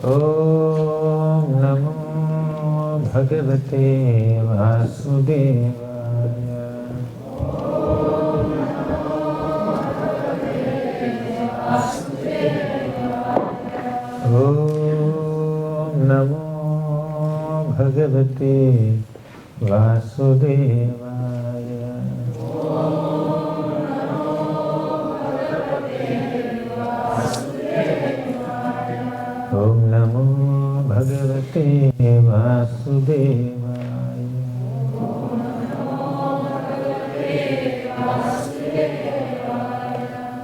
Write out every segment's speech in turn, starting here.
Om Namo Bhagavate Vasudevaya. Om Namo Bhagavate Vasudevaya. Om Namo Bhagavate Vasudevaya.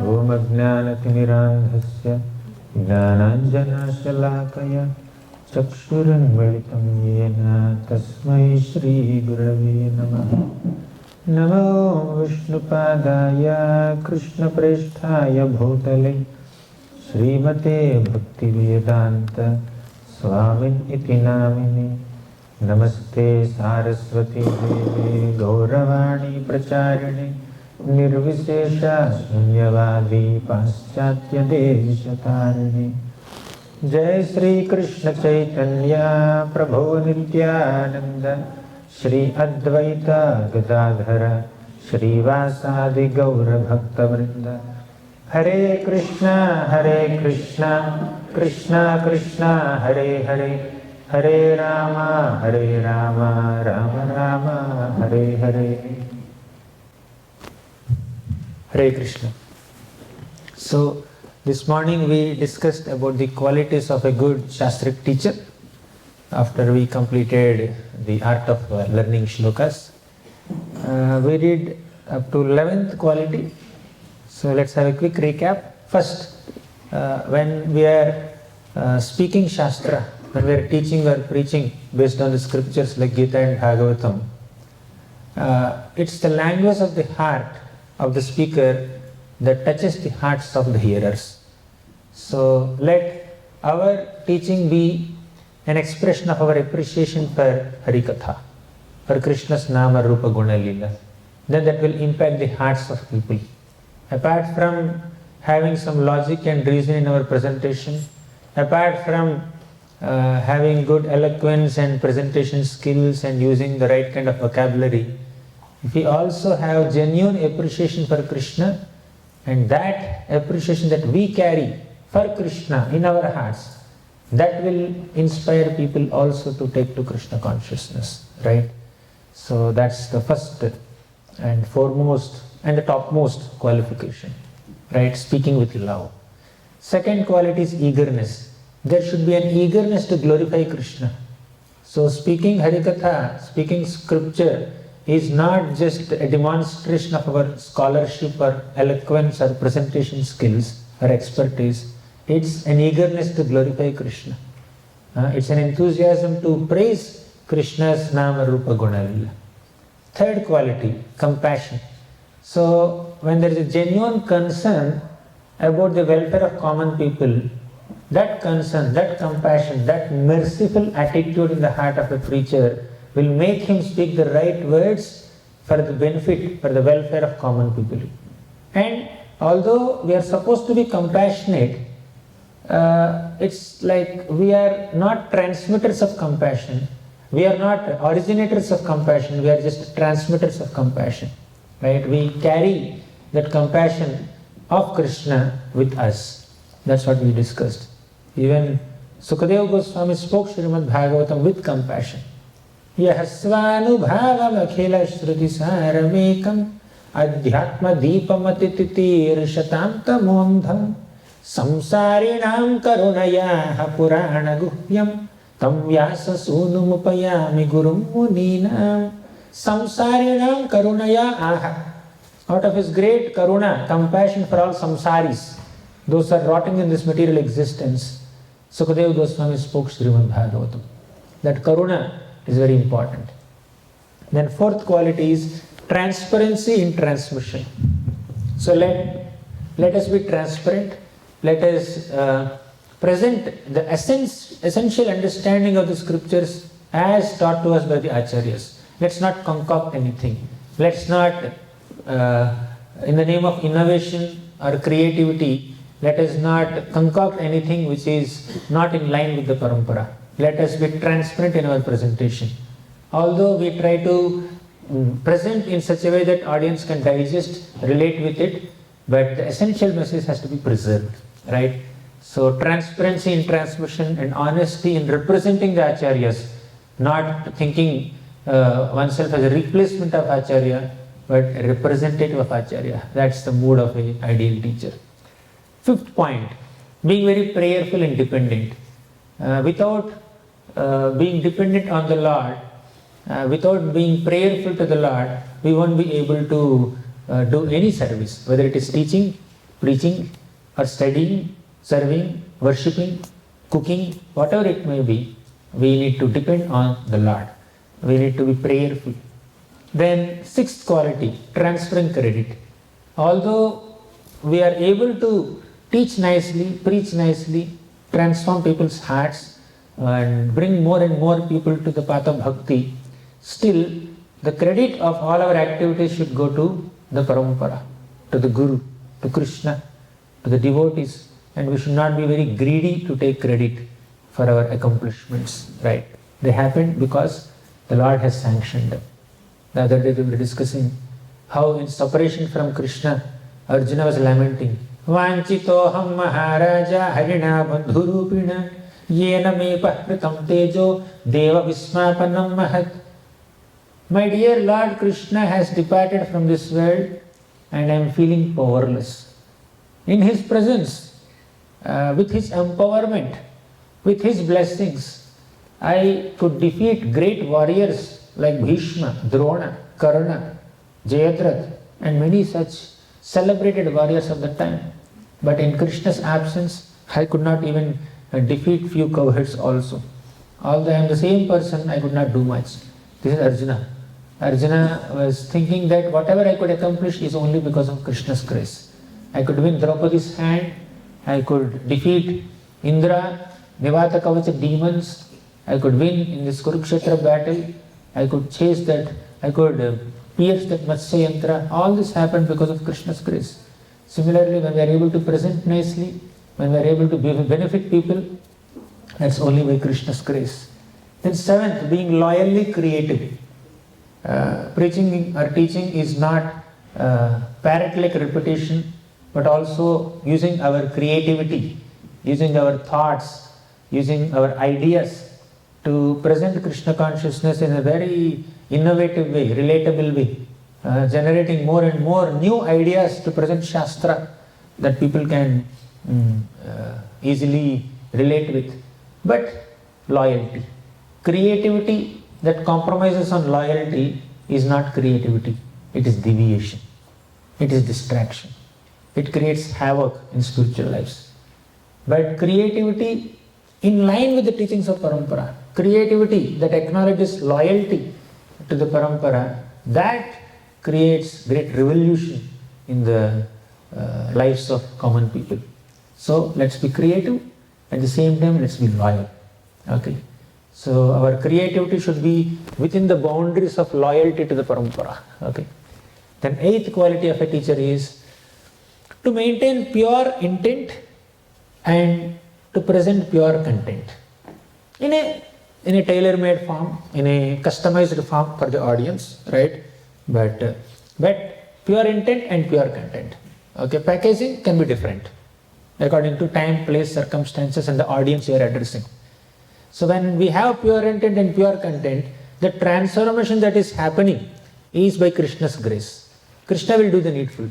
Om Ajnanatirandhasya Jnananjanashalakaya Chakshurunmilitam Yena Tasmai Shri Gurave Namaha. Namo Vishnupadaya Krishna Presthaya Bhutale Srimate Bhaktivedanta Swami iti namini. Namaste Saraswati Devi Gauravani Pracharine Nirvishesha Sunyavadi Paschatya Deshatarine. Jai Shri Krishna Chaitanya Prabhu Nityananda Shri Advaita Gadadhara Shri Vasadi Gaura Bhakta Vrinda. Hare Krishna Krishna Krishna Hare Hare, Hare Rama Rama Rama Hare Hare. Hare Krishna. So this morning we discussed about the qualities of a good Shastric teacher after we completed the art of learning shlokas. We did up to 11th quality. So let's have a quick recap. First, when we are speaking Shastra, when we are teaching or preaching based on the scriptures like Gita and Bhagavatam, it's the language of the heart of the speaker that touches the hearts of the hearers. So let our teaching be an expression of our appreciation for Harikatha, for Krishna's Nama Rupa Guna Lila. Then that will impact the hearts of people. Apart from having some logic and reason in our presentation, apart from having good eloquence and presentation skills and using the right kind of vocabulary, if we also have genuine appreciation for Krishna, and that appreciation that we carry for Krishna in our hearts, that will inspire people also to take to Krishna consciousness, right? So that's the first and foremost and the topmost qualification, right? Speaking with love. Second quality is eagerness. There should be an eagerness to glorify Krishna. So speaking Harikatha, speaking scripture is not just a demonstration of our scholarship or eloquence or presentation skills or expertise. It's an eagerness to glorify Krishna. It's an enthusiasm to praise Krishna's Nama Rupa Guna Lila. Third quality, compassion. So when there is a genuine concern about the welfare of common people, that concern, that compassion, that merciful attitude in the heart of a preacher will make him speak the right words for the benefit, for the welfare of common people. And although we are supposed to be compassionate, it's like we are not transmitters of compassion. We are not originators of compassion. We are just transmitters of compassion. Right? We carry that compassion of Krishna with us. That's what we discussed. Even Sukadeva Goswami spoke Srimad Bhagavatam with compassion. Yahasvanubhavam akhila shruti saramekam adhyatma deepamatitir shatamta mondham samsarinam karunayaha purana guhyam tam vyasa sunumupayami gurum muninam. Samsarinam karunaya aha. Out of his great karuna, compassion for all samsaris, those are rotting in this material existence, Sukadeva Goswami spoke Srimad Bhagavatam. That karuna is very important. Then fourth quality is transparency in transmission. So let us be transparent. Let us present the essential understanding of the scriptures as taught to us by the Acharyas. Let's not concoct anything. Let's not, in the name of innovation or creativity, Let us not concoct anything which is not in line with the parampara. Let us be transparent in our presentation. Although we try to present in such a way that audience can digest, relate with it, but the essential message has to be preserved, right? So transparency in transmission and honesty in representing the acharyas, not thinking oneself as a replacement of acharya, but a representative of acharya. That's the mood of an ideal teacher. Fifth point, being very prayerful and dependent. Without being dependent on the Lord, without being prayerful to the Lord, we won't be able to do any service, whether it is teaching, preaching, or studying, serving, worshipping, cooking, whatever it may be. We need to depend on the Lord. We need to be prayerful. Then sixth quality, transferring credit. Although we are able to teach nicely, preach nicely, transform people's hearts, and bring more and more people to the path of bhakti, still the credit of all our activities should go to the parampara, to the Guru, to Krishna, to the devotees, and we should not be very greedy to take credit for our accomplishments, right? They happened because the Lord has sanctioned them. The other day we were discussing how in separation from Krishna, Arjuna was lamenting, Vanchitoham Maharaja Harina Bandhurupina Yena me pahritam tejo Deva Vismapanam Mahat. My dear Lord Krishna has departed from this world and I am feeling powerless. In His presence, with His empowerment, with His blessings, I could defeat great warriors like Bhishma, Drona, Karna, Jayadratha and many such celebrated warriors of the time. But in Krishna's absence, I could not even defeat few cowherds also. Although I am the same person, I could not do much. This is Arjuna. Arjuna was thinking that whatever I could accomplish is only because of Krishna's grace. I could win Draupadi's hand, I could defeat Indra, Nivata Kavacha demons, I could win in this Kurukshetra battle, I could chase that, I could pierce that Matsya Yantra. All this happened because of Krishna's grace. Similarly, when we are able to present nicely, when we are able to benefit people, that's only by Krishna's grace. Then seventh, being loyally creative. Preaching or teaching is not parrot-like repetition, but also using our creativity, using our thoughts, using our ideas to present Krishna consciousness in a very innovative way, relatable way, generating more and more new ideas to present Shastra that people can easily relate with. But loyalty. Creativity that compromises on loyalty is not creativity, it is deviation, it is distraction. It creates havoc in spiritual lives. But creativity in line with the teachings of parampara, creativity that acknowledges loyalty to the parampara, that creates great revolution in the lives of common people. So let's be creative, at the same time let's be loyal. Okay. So our creativity should be within the boundaries of loyalty to the parampara. Okay. Then eighth quality of a teacher is to maintain pure intent and to present pure content in a tailor-made form, in a customized form for the audience, right? But pure intent and pure content. Okay, packaging can be different according to time, place, circumstances, and the audience you are addressing. So when we have pure intent and pure content, the transformation that is happening is by Krishna's grace. Krishna will do the needful.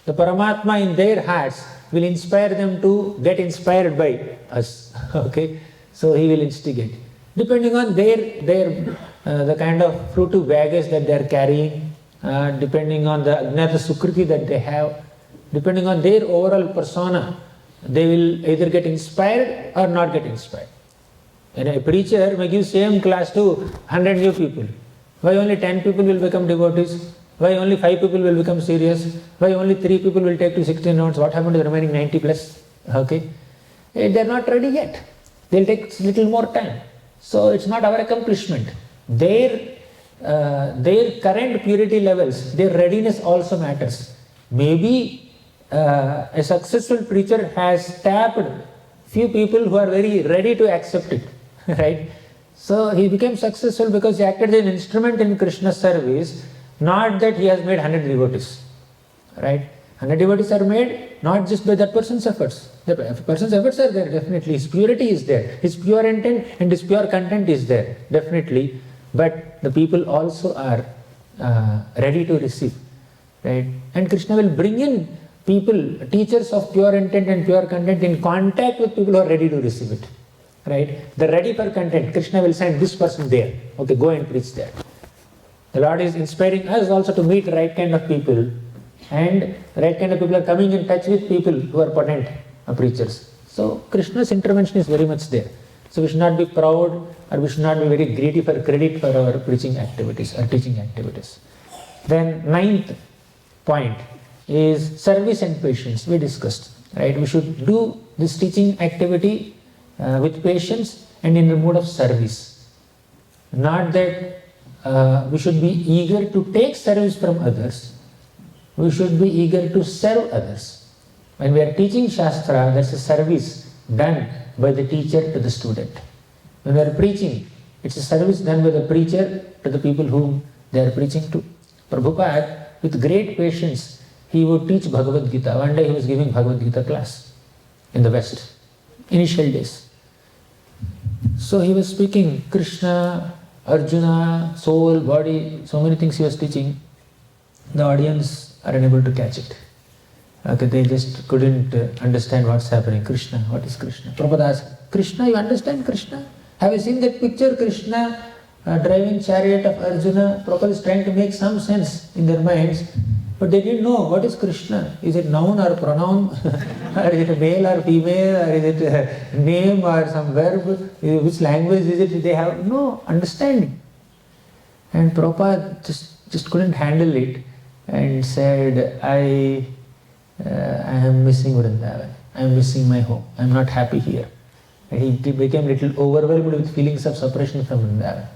The Paramatma in their hearts will inspire them to get inspired by us. Okay, so he will instigate. Depending on the kind of fruitive baggage that they are carrying, depending on the Agnata Sukriti that they have, depending on their overall persona, they will either get inspired or not get inspired. And a preacher may give same class to 100 new people. Why only 10 people will become devotees? Why only 5 people will become serious? Why only 3 people will take to 16 notes? What happened to the remaining 90 plus? Okay, they are not ready yet. They will take little more time. So it's not our accomplishment. Their current purity levels, their readiness also matters. Maybe a successful preacher has tapped few people who are very ready to accept it, right? So he became successful because he acted as an instrument in Krishna's service, not that he has made 100 devotees, right? 100 devotees are made not just by that person's efforts. The person's efforts are there, definitely. His purity is there. His pure intent and his pure content is there, definitely. But the people also are ready to receive, right? And Krishna will bring in people, teachers of pure intent and pure content, in contact with people who are ready to receive it, right? They're ready for content. Krishna will send this person there. Okay, go and preach there. The Lord is inspiring us also to meet the right kind of people, and the right kind of people are coming in touch with people who are potent preachers. So Krishna's intervention is very much there. So we should not be proud, or we should not be very greedy for credit for our preaching activities or teaching activities. Then 9th point is service and patience. We discussed, right? We should do this teaching activity with patience and in the mood of service. Not that we should be eager to take service from others. We should be eager to serve others. When we are teaching Shastra, that's a service done by the teacher to the student. When we are preaching, it's a service done by the preacher to the people whom they are preaching to. Prabhupada, with great patience, he would teach Bhagavad Gita. One day he was giving Bhagavad Gita class in the West, initial days. So he was speaking Krishna, Arjuna, soul, body, so many things he was teaching. The audience are unable to catch it. Okay, they just couldn't understand what's happening. Krishna, what is Krishna? Prabhupada asked, Krishna, you understand Krishna? Have you seen that picture, Krishna driving chariot of Arjuna? Prabhupada is trying to make some sense in their minds, but they didn't know what is Krishna. Is it noun or pronoun? Or is it male or female? Or is it a name or some verb? Which language is it? They have no understanding. And Prabhupada just couldn't handle it and said, I am missing Vrindavan. I am missing my home. I am not happy here. And he became a little overwhelmed with feelings of separation from Vrindavan.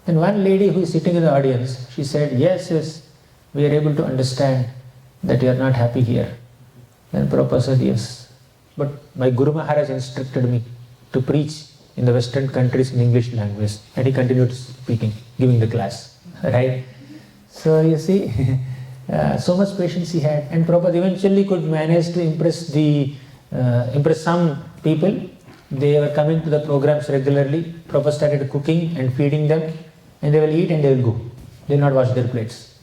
Then one lady who is sitting in the audience, she said, yes, we are able to understand that you are not happy here. Then Prabhupada said, yes, but my Guru Maharaj instructed me to preach in the Western countries in English language. And he continued speaking, giving the class. Right? So you see, so much patience he had. And Prabhupada eventually could manage to impress some people. They were coming to the programs regularly. Prabhupada started cooking and feeding them. And they will eat and they will go. They will not wash their plates.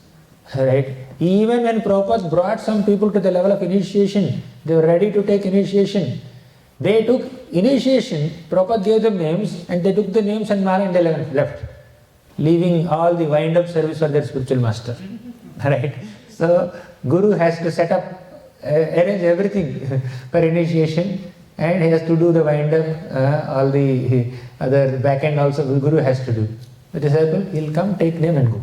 Right? Even when Prabhupada brought some people to the level of initiation, they were ready to take initiation. They took initiation, Prabhupada gave them names, and they took the names and mala and they left, leaving all the wind-up service for their spiritual master. Right? So, Guru has to set up, arrange everything for initiation, and he has to do the wind-up, all the other back-end also Guru has to do. The disciple, he'll come, take them and go.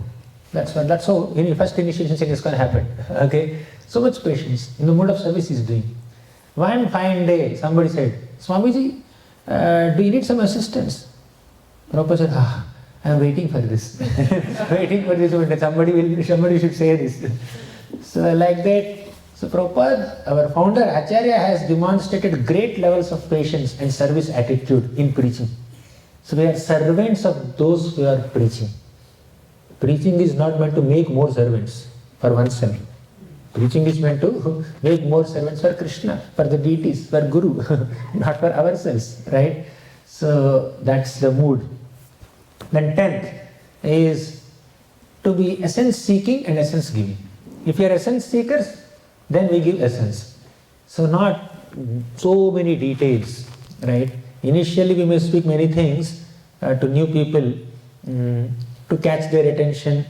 That's how first initiation in ISKCON happened. Okay? So much patience. In the mode of service he's doing. One fine day, somebody said, Swamiji, do you need some assistance? Prabhupada said, I am waiting for this. Waiting for this one. Somebody should say this. So like that, so Prabhupada, our founder Acharya, has demonstrated great levels of patience and service attitude in preaching. So we are servants of those who are preaching. Preaching is not meant to make more servants for oneself. Preaching is meant to make more servants for Krishna, for the deities, for Guru, not for ourselves, right? So that's the mood. Then 10th is to be essence seeking and essence giving. If you are essence seekers, then we give essence. So not so many details, right? Initially we may speak many things to new people to catch their attention,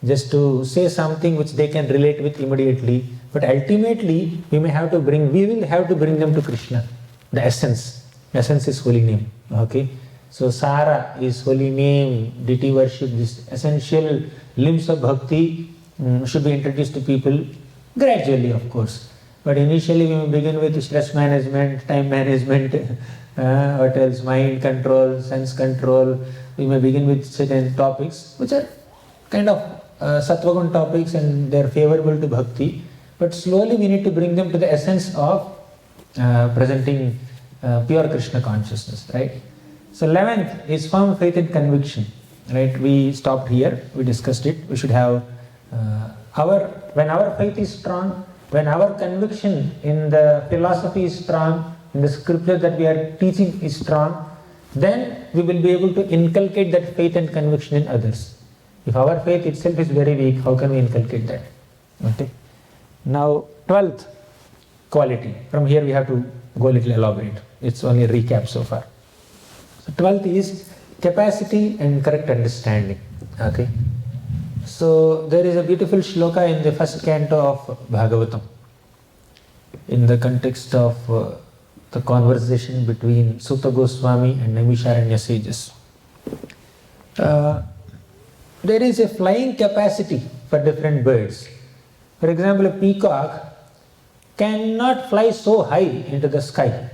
just to say something which they can relate with immediately. But ultimately we will have to bring them to Krishna, the essence. Essence is holy name. Okay? So Sara is holy name, deity worship, this essential limbs of bhakti should be introduced to people gradually, of course. But initially we may begin with stress management, time management, what else, mind control, sense control. We may begin with certain topics which are kind of sattvagun topics and they are favorable to bhakti. but slowly we need to bring them to the essence of presenting pure Krishna consciousness, right? So 11th is firm faith and conviction, right? We stopped here, we discussed it. We should have when our faith is strong, when our conviction in the philosophy is strong, in the scripture that we are teaching is strong, then we will be able to inculcate that faith and conviction in others. If our faith itself is very weak, how can we inculcate that? Okay. Now 12th, quality. From here we have to go a little elaborate. It's only a recap so far. So 12th is capacity and correct understanding. Okay. So there is a beautiful shloka in the first canto of Bhagavatam, in the context of the conversation between Sutta Goswami and Naimisharanya sages. There is a flying capacity for different birds. For example, a peacock cannot fly so high into the sky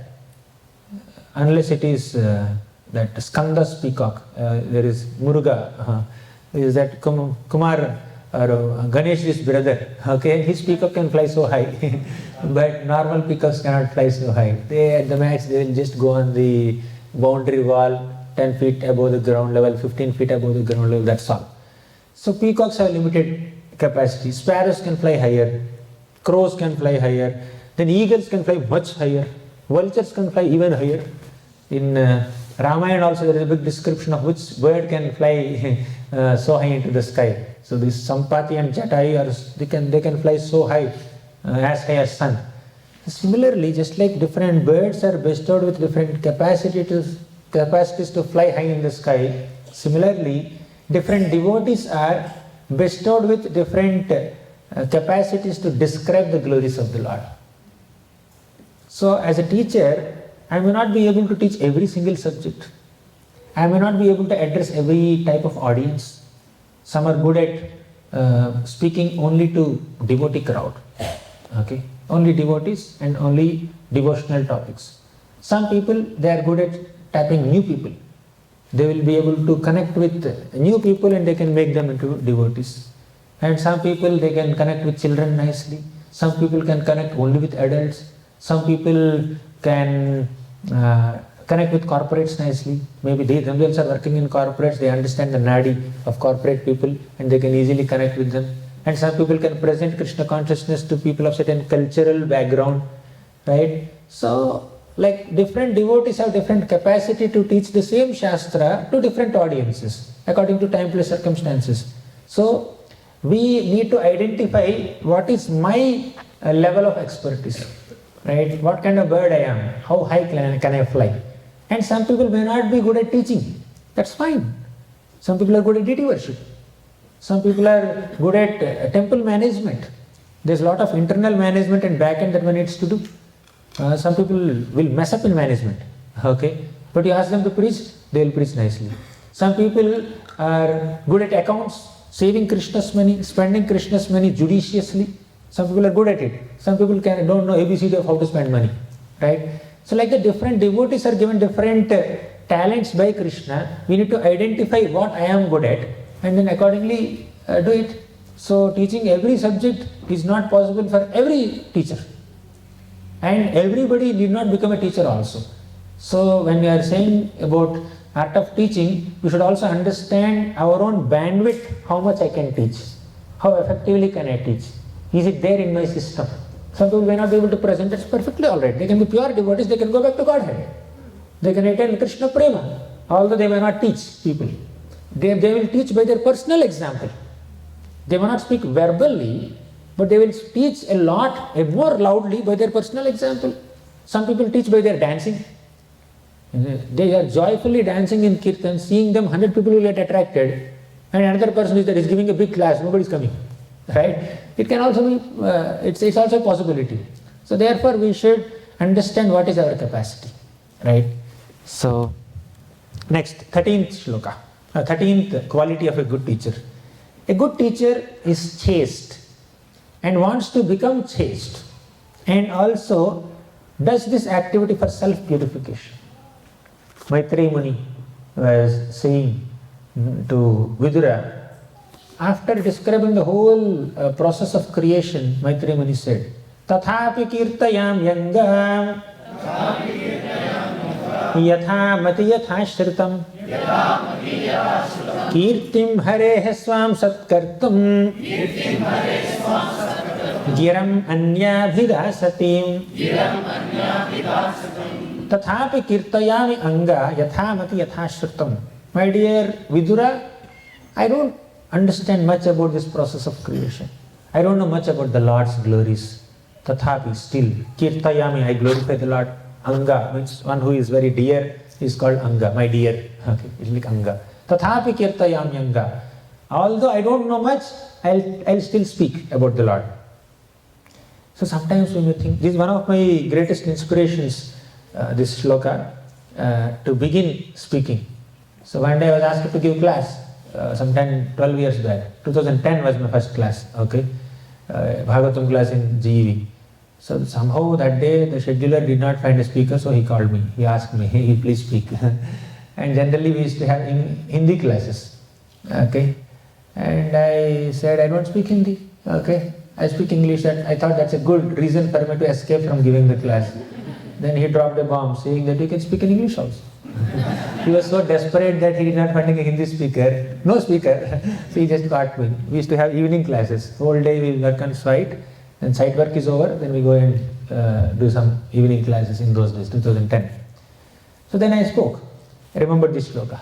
unless it is that Skanda's peacock. There is Muruga, is that Kumar or Ganesh's brother. Okay, his peacock can fly so high, but normal peacocks cannot fly so high. They at the max they will just go on the boundary wall 10 feet above the ground level, 15 feet above the ground level, that's all. So peacocks have limited capacity. Sparrows can fly higher, crows can fly higher, then eagles can fly much higher, vultures can fly even higher. In Ramayana also there is a big description of which bird can fly so high into the sky. So this Sampati and Jatai, they can fly so high, as high as sun. Similarly, just like different birds are bestowed with different capacities to fly high in the sky, similarly, different devotees are bestowed with different capacities to describe the glories of the Lord. So as a teacher, I may not be able to teach every single subject. I may not be able to address every type of audience. Some are good at speaking only to devotee crowd. Okay, only devotees and only devotional topics. Some people, they are good at tapping new people. They will be able to connect with new people and they can make them into devotees. And some people, they can connect with children nicely. Some people can connect only with adults. Some people can connect with corporates nicely. Maybe they themselves are working in corporates, they understand the nadi of corporate people and they can easily connect with them. And some people can present Krishna consciousness to people of certain cultural background, right? So, like different devotees have different capacity to teach the same Shastra to different audiences according to time plus circumstances. So, we need to identify what is my level of expertise, right? What kind of bird I am, how high can I fly? And some people may not be good at teaching, that's fine. Some people are good at deity worship. Some people are good at temple management. There's a lot of internal management and back end that one needs to do. Some people will mess up in management, okay? But you ask them to preach, they will preach nicely. Some people are good at accounts, saving Krishna's money, spending Krishna's money judiciously. Some people are good at it. Some people don't know ABCD of how to spend money, right? So like the different devotees are given different talents by Krishna, we need to identify what I am good at and then accordingly do it. So teaching every subject is not possible for every teacher. And everybody need not become a teacher also. So when we are saying about art of teaching, we should also understand our own bandwidth, how much I can teach, how effectively can I teach, is it there in my system. Some people may not be able to present, that's perfectly alright. They can be pure devotees, they can go back to Godhead. They can attain Krishna Prema, although they may not teach people. They will teach by their personal example. They may not speak verbally, but they will teach a lot, more loudly by their personal example. Some people teach by their dancing. They are joyfully dancing in Kirtan, seeing them, 100 people will get attracted, and another person is there, is giving a big class, nobody is coming. Right? It can also be, it's also a possibility. So therefore we should understand what is our capacity. Right? So, next, 13th shloka, 13th quality of a good teacher. A good teacher is chaste and wants to become chaste and also does this activity for self-purification. Maitreya Muni was saying to Vidura after describing the whole process of creation, Maitreya Muni said, Tathapi kirtayam yanga yatha mati yatha shritam kirtim harehe swam satkartum giram anyabhidasatim tathapi kirtayami anga yatha mati yatha shritam. My dear Vidura, I don't understand much about this process of creation. I don't know much about the Lord's glories. Tathapi, still, kirtayami, I glorify the Lord. Anga means one who is very dear is called Anga, my dear. Okay, it's like Anga. Tathapi kirtayami Anga. Although I don't know much, I'll still speak about the Lord. So sometimes we may think, this is one of my greatest inspirations, this shloka, to begin speaking. So one day I was asked to give class, sometime 12 years back. 2010 was my first class, okay, Bhagavatam class in GEV. So somehow that day the scheduler did not find a speaker, so he called me. He asked me, hey, please speak. And generally we used to have Hindi classes, okay. And I said, I don't speak Hindi, okay. I speak English, and I thought that's a good reason for me to escape from giving the class. Then he dropped a bomb saying that you can speak in English also. He was so desperate that he did not find a Hindi speaker, no speaker, so he just caught me. We used to have evening classes. Whole day we work on site, and site work is over, then we go and do some evening classes in those days, 2010. So then I spoke. I remembered this shloka.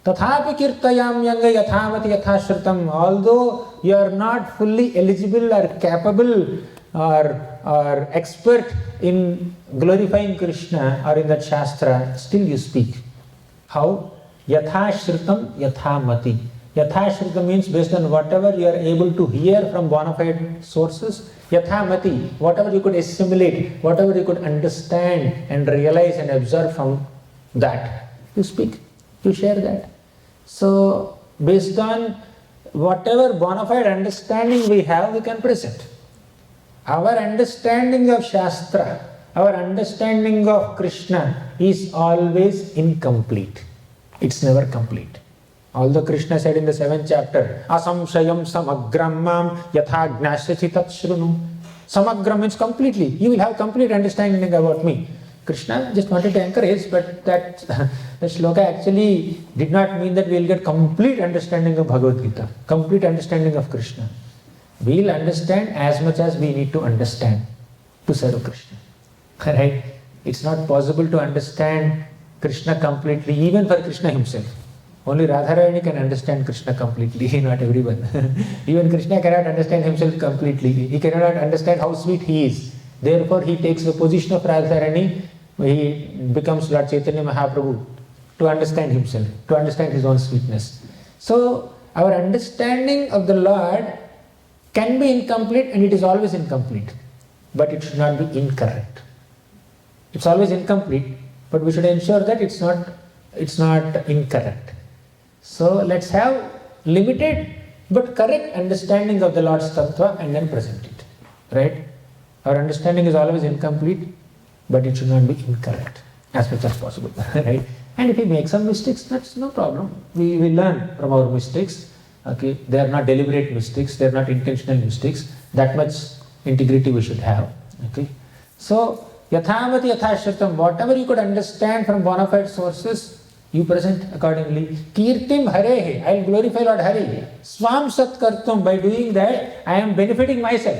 Tathapi kirtayam yanga yathavati yathashritam. Although you are not fully eligible or capable or expert in glorifying Krishna or in that Shastra, still you speak. How? Yathashritam yathamati. Yathashritam means based on whatever you are able to hear from bona fide sources. Yathamati, whatever you could assimilate, whatever you could understand and realize and observe from that, you speak, you share that. So, based on whatever bona fide understanding we have, we can present. Our understanding of Shastra, our understanding of Krishna is always incomplete. It's never complete. Although Krishna said in the 7th chapter, Asamshayam samagram mam yatha gnasyachi tat shrunu. Samagram means completely. You will have complete understanding about me. Krishna just wanted to encourage, but that the shloka actually did not mean that we will get complete understanding of Bhagavad Gita, complete understanding of Krishna. We will understand as much as we need to understand to serve Krishna. Right? It's not possible to understand Krishna completely, even for Krishna himself. Only Radharani can understand Krishna completely, not everyone. Even Krishna cannot understand himself completely. He cannot understand how sweet he is. Therefore, he takes the position of Radharani. He becomes Lord Chaitanya Mahaprabhu to understand himself, to understand his own sweetness. So, our understanding of the Lord can be incomplete, and it is always incomplete. But it should not be incorrect. It's always incomplete, but we should ensure that it's not incorrect. So let's have limited but correct understanding of the Lord's Tattva and then present it. Right? Our understanding is always incomplete, but it should not be incorrect as much as possible. Right? And if we make some mistakes, that's no problem. We learn from our mistakes. Okay? They are not deliberate mistakes, they are not intentional mistakes. That much integrity we should have. Okay? So, yathavati yathashritam, whatever you could understand from bona fide sources, you present accordingly. Kirtim Hare, I will glorify Lord Hare. Swam satkartum, by doing that, I am benefiting myself.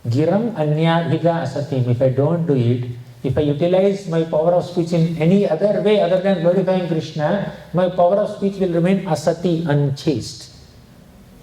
Giram anyabhiga asatim, if I don't do it, if I utilize my power of speech in any other way other than glorifying Krishna, my power of speech will remain asati, unchaste.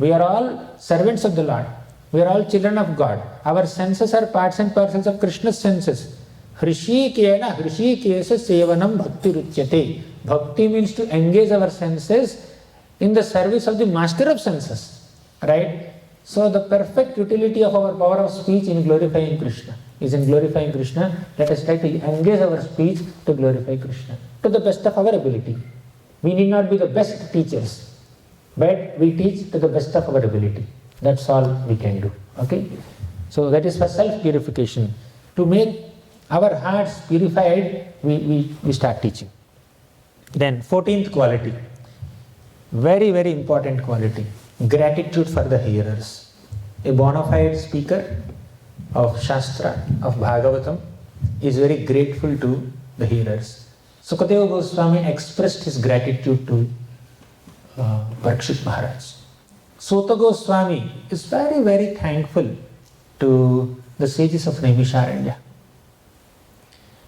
We are all servants of the Lord. We are all children of God. Our senses are parts and parcels of Krishna's senses. Hrishikena, Hrishikesa sevanam bhakti ruchyate. Bhakti means to engage our senses in the service of the master of senses. Right? So the perfect utility of our power of speech in glorifying Krishna is in glorifying Krishna. Let us try to engage our speech to glorify Krishna to the best of our ability. We need not be the best teachers, but we teach to the best of our ability. That's all we can do. Okay? So that is for self-purification. To make our hearts purified, we start teaching. Then 14th quality. Very, very important quality. gratitude for the hearers. A bona fide speaker of Shastra, of Bhagavatam, is very grateful to the hearers. Sukadeva Goswami expressed his gratitude to Parikshit Maharaj. Sota Goswami is very, very thankful to the sages of Naimisharanya.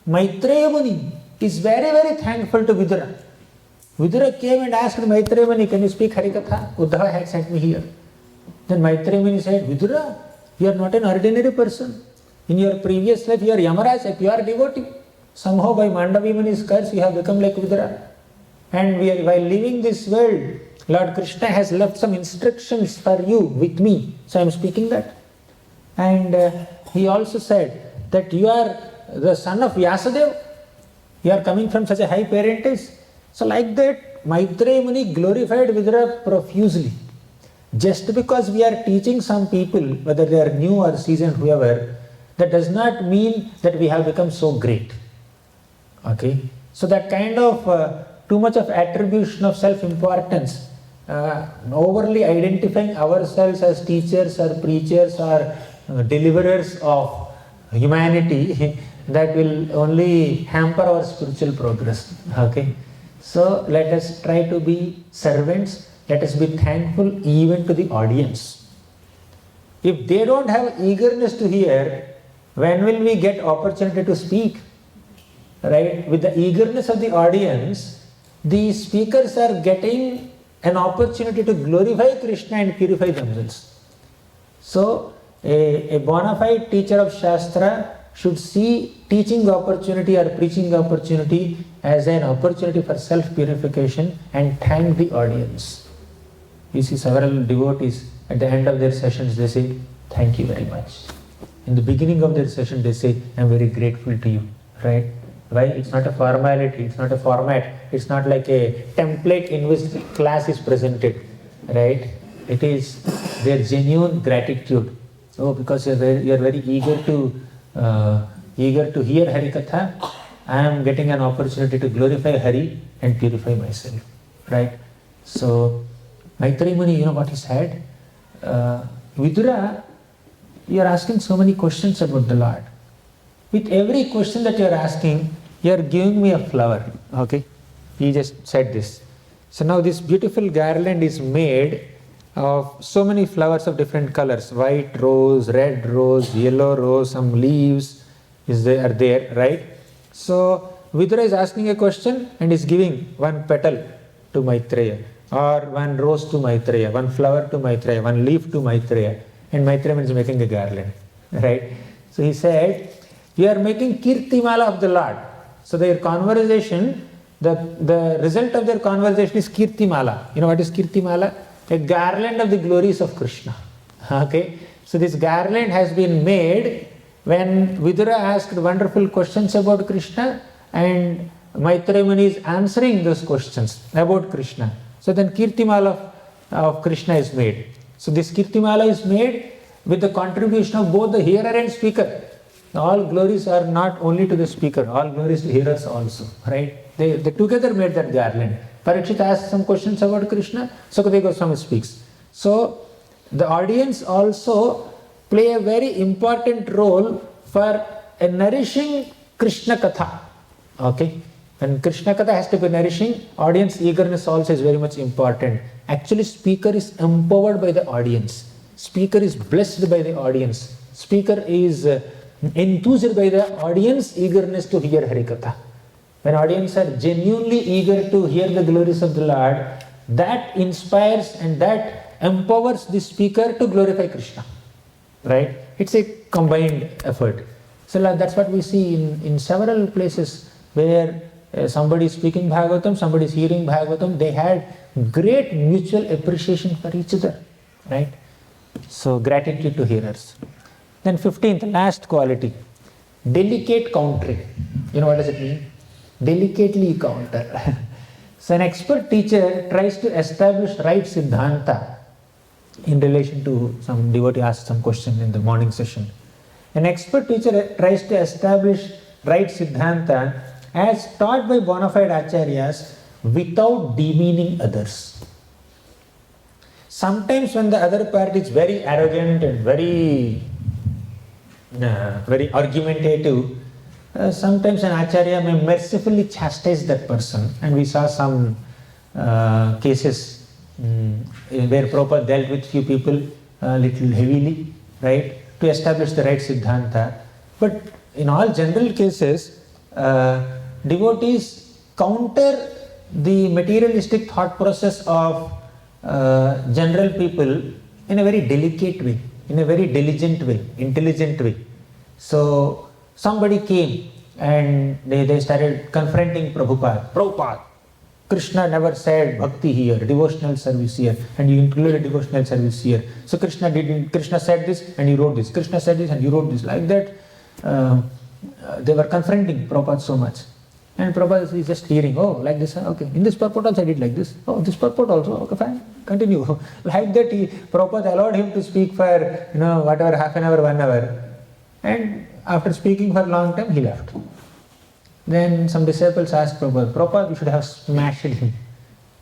Maitreya Muni is very, very thankful to Vidura. Vidura came and asked Maitreya Muni, can you speak Harikatha? Uddhava had sent me here. Then Maitreya Muni said, Vidura, you are not an ordinary person. In your previous life, you are Yamaraj, a pure devotee. Somehow by Mandavi Muni's curse, you have become like Vidura. And while leaving this world, Lord Krishna has left some instructions for you with me. So I am speaking that. And he also said that you are the son of Vyasadeva. You are coming from such a high parentage. So like that, Maitreya Muni glorified Vidura profusely. Just because we are teaching some people, whether they are new or seasoned, whoever, that does not mean that we have become so great. Okay? So that kind of too much of attribution of self-importance, overly identifying ourselves as teachers or preachers or deliverers of humanity, that will only hamper our spiritual progress. Okay? So let us try to be servants. Let us be thankful even to the audience. If they don't have eagerness to hear, when will we get opportunity to speak? Right? With the eagerness of the audience, the speakers are getting an opportunity to glorify Krishna and purify themselves. So a bona fide teacher of Shastra should see teaching opportunity or preaching opportunity as an opportunity for self-purification and thank the audience. You see several devotees at the end of their sessions, they say, thank you very much. In the beginning of their session, they say, I am very grateful to you. Right? Why? It's not a formality, it's not a format, it's not like a template in which the class is presented. Right? It is their genuine gratitude. Oh, because you are very eager to hear Harikatha, I am getting an opportunity to glorify Hari and purify myself. Right? So, Maitreya Muni, you know what he said? Vidura, you are asking so many questions about the Lord. With every question that you are asking, you are giving me a flower. Okay? He just said this. So now this beautiful garland is made of so many flowers of different colors. White rose, red rose, yellow rose, some leaves are there, right? So Vidura is asking a question and is giving one petal to Maitreya, or one rose to Maitreya, one flower to Maitreya, one leaf to Maitreya, and Maitreya is making a garland, right? So he said, you are making Kirtimala of the Lord. So their conversation, the result of their conversation is Kirtimala. You know what is Kirtimala? A garland of the glories of Krishna. Okay? So this garland has been made when Vidura asked wonderful questions about Krishna and Maitreya Muni is answering those questions about Krishna. So then Kirtimala of Krishna is made. So this Kirtimala is made with the contribution of both the hearer and speaker. All glories are not only to the speaker, all glories to hearers also, right? They together made that garland. Parikshit asks some questions about Krishna, Sukadeva Goswami speaks. So the audience also play a very important role for a nourishing Krishna Katha. Okay? When Krishna Katha has to be nourishing, audience eagerness also is very much important. Actually, speaker is empowered by the audience. Speaker is blessed by the audience. Speaker is enthused by the audience eagerness to hear Harikatha. When audience are genuinely eager to hear the glories of the Lord, that inspires and that empowers the speaker to glorify Krishna. Right? It's a combined effort. So that's what we see in several places where somebody is speaking Bhagavatam, somebody is hearing Bhagavatam, they had great mutual appreciation for each other. Right? So gratitude to hearers. Then 15th, last quality, delicate countering. You know what does it mean? Delicately counter. So an expert teacher tries to establish right Siddhanta in relation to some devotee asked some question in the morning session. An expert teacher tries to establish right Siddhanta as taught by bona fide Acharyas without demeaning others. Sometimes when the other party is very arrogant and very argumentative, sometimes an Acharya may mercifully chastise that person. And we saw some cases where Prabhupada dealt with few people a little heavily, right, to establish the right Siddhanta. But in all general cases, devotees counter the materialistic thought process of general people in a very delicate way, in a very diligent way, intelligent way. So somebody came and they started confronting Prabhupada. Prabhupada, Krishna never said bhakti here, devotional service here, and you included devotional service here. So Krishna said this and you wrote this. Krishna said this and you wrote this. Like that, they were confronting Prabhupada so much. And Prabhupada is just hearing, oh, like this, okay. In this purport also I did like this. Oh, this purport also, okay, fine, continue. Like that, Prabhupada allowed him to speak for, whatever, half an hour, 1 hour. And after speaking for a long time, he left. Then some disciples asked Prabhupada, Prabhupada, you should have smashed him.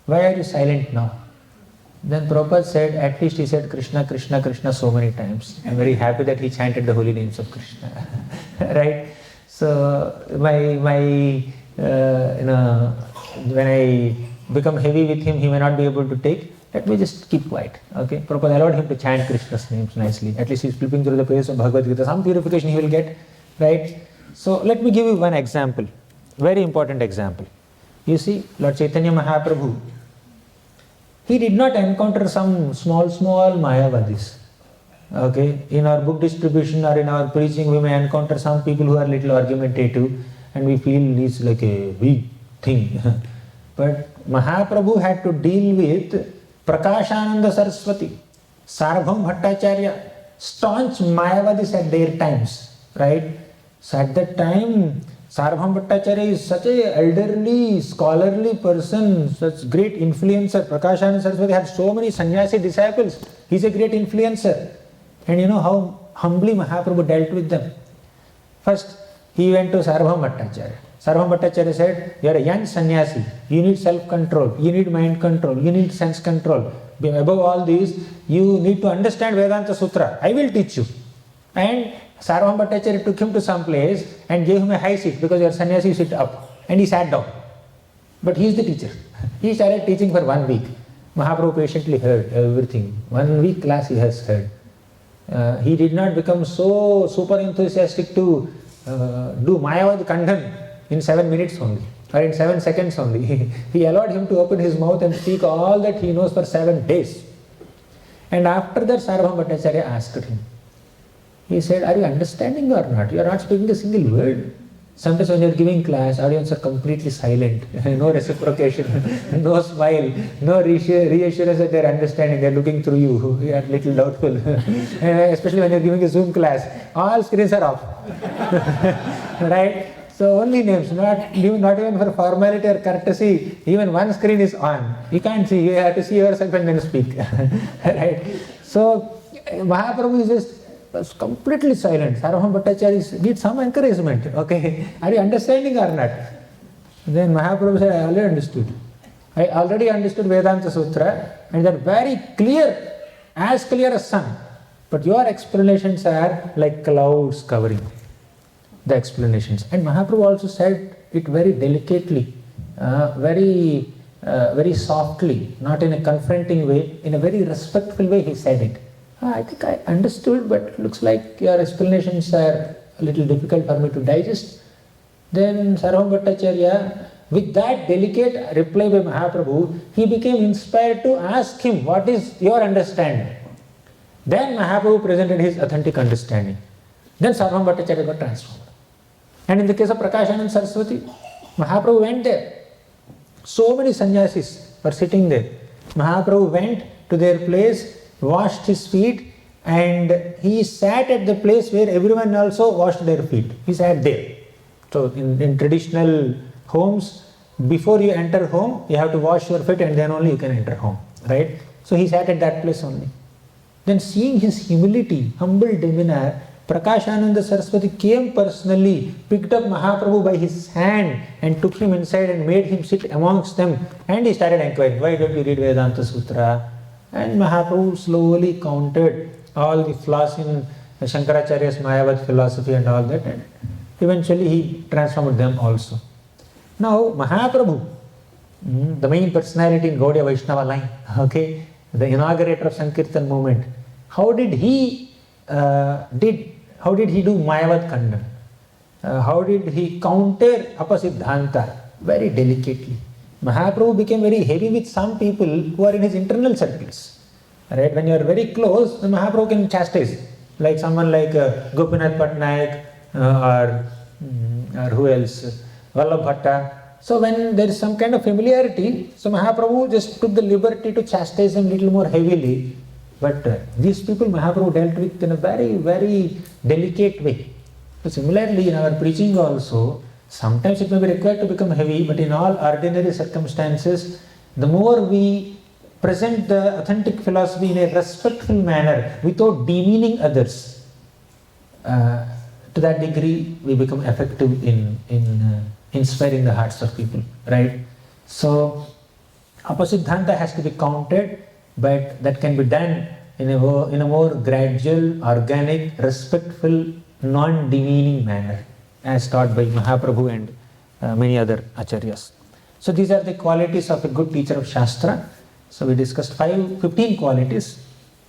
Why are you silent now? Then Prabhupada said, at least he said Krishna, Krishna, Krishna so many times. I'm very happy that he chanted the holy names of Krishna. Right? So, when I become heavy with him, he may not be able to take. Let me just keep quiet. Okay? Prabhupada allowed him to chant Krishna's names nicely. At least he's flipping through the pages of Bhagavad Gita. Some purification he will get. Right? So, let me give you one example. Very important example. You see, Lord Chaitanya Mahaprabhu, he did not encounter some small Mayavadis. Okay? In our book distribution or in our preaching, we may encounter some people who are little argumentative and we feel it's like a big thing. But Mahaprabhu had to deal with Prakashananda Saraswati, Sarvabhauma Bhattacharya, staunch Mayavadis at their times. Right? So at that time, Sarvabhauma Bhattacharya is such a elderly, scholarly person, such great influencer. Prakashananda Saraswati had so many sannyasi disciples. He's a great influencer. And you know how humbly Mahaprabhu dealt with them. First, he went to Sarvabhauma Bhattacharya. Sarvabhauma Bhattacharya said, you are a young sannyasi. You need self-control. You need mind control. You need sense control. Above all these, you need to understand Vedanta Sutra. I will teach you. And Sarvabhauma Bhattacharya took him to some place and gave him a high seat because your sannyasi sit up. And he sat down. But he is the teacher. He started teaching for 1 week. Mahaprabhu patiently heard everything. 1 week class he has heard. He did not become so super enthusiastic to do Mayavad Kandhan in 7 minutes only, or in 7 seconds only. He allowed him to open his mouth and speak all that he knows for 7 days. And after that, Sarvabhauma Bhattacharya asked him. He said, are you understanding or not? You are not speaking a single word. Sometimes when you are giving class, audience are completely silent. No reciprocation, no smile, no reassurance that they are understanding. They are looking through you. You are a little doubtful. Especially when you are giving a Zoom class. All screens are off. Right? So only names, not even for formality or courtesy. Even one screen is on. You can't see. You have to see yourself and then speak. Right? So Mahaprabhu is just was completely silent. Sarvabhauma Bhattacharya needs some encouragement. Okay, are you understanding or not? Then Mahaprabhu said, I already understood. I already understood Vedanta Sutra and they are very clear, as clear as sun. But your explanations are like clouds covering the explanations. And Mahaprabhu also said it very delicately, very softly, not in a confronting way, in a very respectful way he said it. I think I understood, but looks like your explanations are a little difficult for me to digest. Then Sarvabhauma Bhattacharya, with that delicate reply by Mahaprabhu, he became inspired to ask him, what is your understanding? Then Mahaprabhu presented his authentic understanding. Then Sarvabhauma Bhattacharya got transformed. And in the case of Prakashananda Saraswati, Mahaprabhu went there. So many sannyasis were sitting there. Mahaprabhu went to their place, washed his feet, and he sat at the place where everyone also washed their feet. He sat there. So in traditional homes, before you enter home, you have to wash your feet and then only you can enter home. Right? So he sat at that place only. Then seeing his humility, humble demeanor, Prakashananda Saraswati came personally, picked up Mahaprabhu by his hand and took him inside and made him sit amongst them. And he started inquiring, why don't you read Vedanta Sutra? And Mahaprabhu slowly counted all the flaws in Shankaracharya's Mayavad philosophy and all that, and eventually he transformed them also. Now Mahaprabhu, the main personality in Gaudiya Vaishnava line, okay, the inaugurator of Sankirtan movement, how did he do Mayavad Khandan? How did he counter Apasiddhanta? Very delicately. Mahaprabhu became very heavy with some people who are in his internal circles. Right? When you are very close, the Mahaprabhu can chastise. Like someone like Gopinath Patnaik or who else? Vallabh Bhatta. So when there is some kind of familiarity, so Mahaprabhu just took the liberty to chastise them a little more heavily. But these people Mahaprabhu dealt with in a very, very delicate way. So similarly in our preaching also, sometimes it may be required to become heavy, but in all ordinary circumstances, the more we present the authentic philosophy in a respectful manner without demeaning others, to that degree we become effective in inspiring the hearts of people, right? So Apasiddhanta has to be counted, but that can be done in a more gradual, organic, respectful, non-demeaning manner, as taught by Mahaprabhu and many other acharyas. So these are the qualities of a good teacher of Shastra. So we discussed 15 qualities,